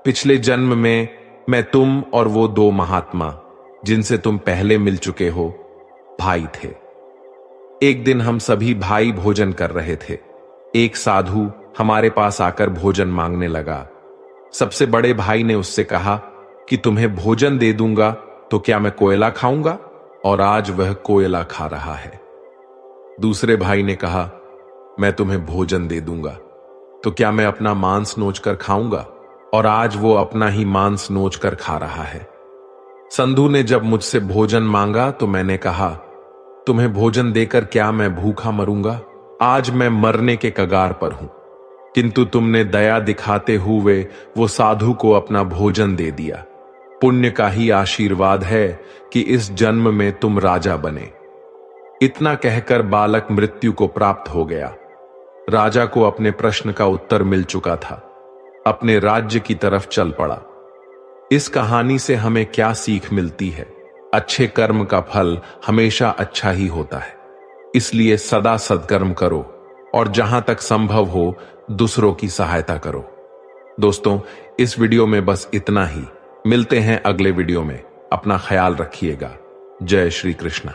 पिछले जन्म में मैं तुम और वो 2 महात्मा जिनसे तुम पहले मिल चुके हो भाई थे। एक दिन हम सभी भाई भोजन कर रहे थे। एक साधु हमारे पास आकर भोजन मांगने लगा। सबसे बड़े भाई ने उससे कहा कि तुम्हें भोजन दे दूंगा तो क्या मैं कोयला खाऊंगा? और आज वह कोयला खा रहा है। दूसरे भाई ने कहा, मैं तुम्हें भोजन दे दूंगा। तो क्या मैं अपना मांस नोच कर खाऊंगा? और आज वो अपना ही मांस नोच कर खा रहा है। संधू ने जब मुझसे भोजन मांगा तो मैंने कहा, तुम्हें भोजन देकर क्या मैं भूखा मरूंगा? आज मैं मरने के कगार पर हूं, किंतु तुमने दया दिखाते हुए वो साधु को अपना भोजन दे दिया। पुण्य का ही आशीर्वाद है कि इस जन्म में तुम राजा बने। इतना कहकर बालक मृत्यु को प्राप्त हो गया। राजा को अपने प्रश्न का उत्तर मिल चुका था, अपने राज्य की तरफ चल पड़ा। इस कहानी से हमें क्या सीख मिलती है? अच्छे कर्म का फल हमेशा अच्छा ही होता है, इसलिए सदा सत्कर्म करो और जहां तक संभव हो दूसरों की सहायता करो। दोस्तों, इस वीडियो में बस इतना ही। मिलते हैं अगले वीडियो में। अपना ख्याल रखिएगा। जय श्री कृष्ण।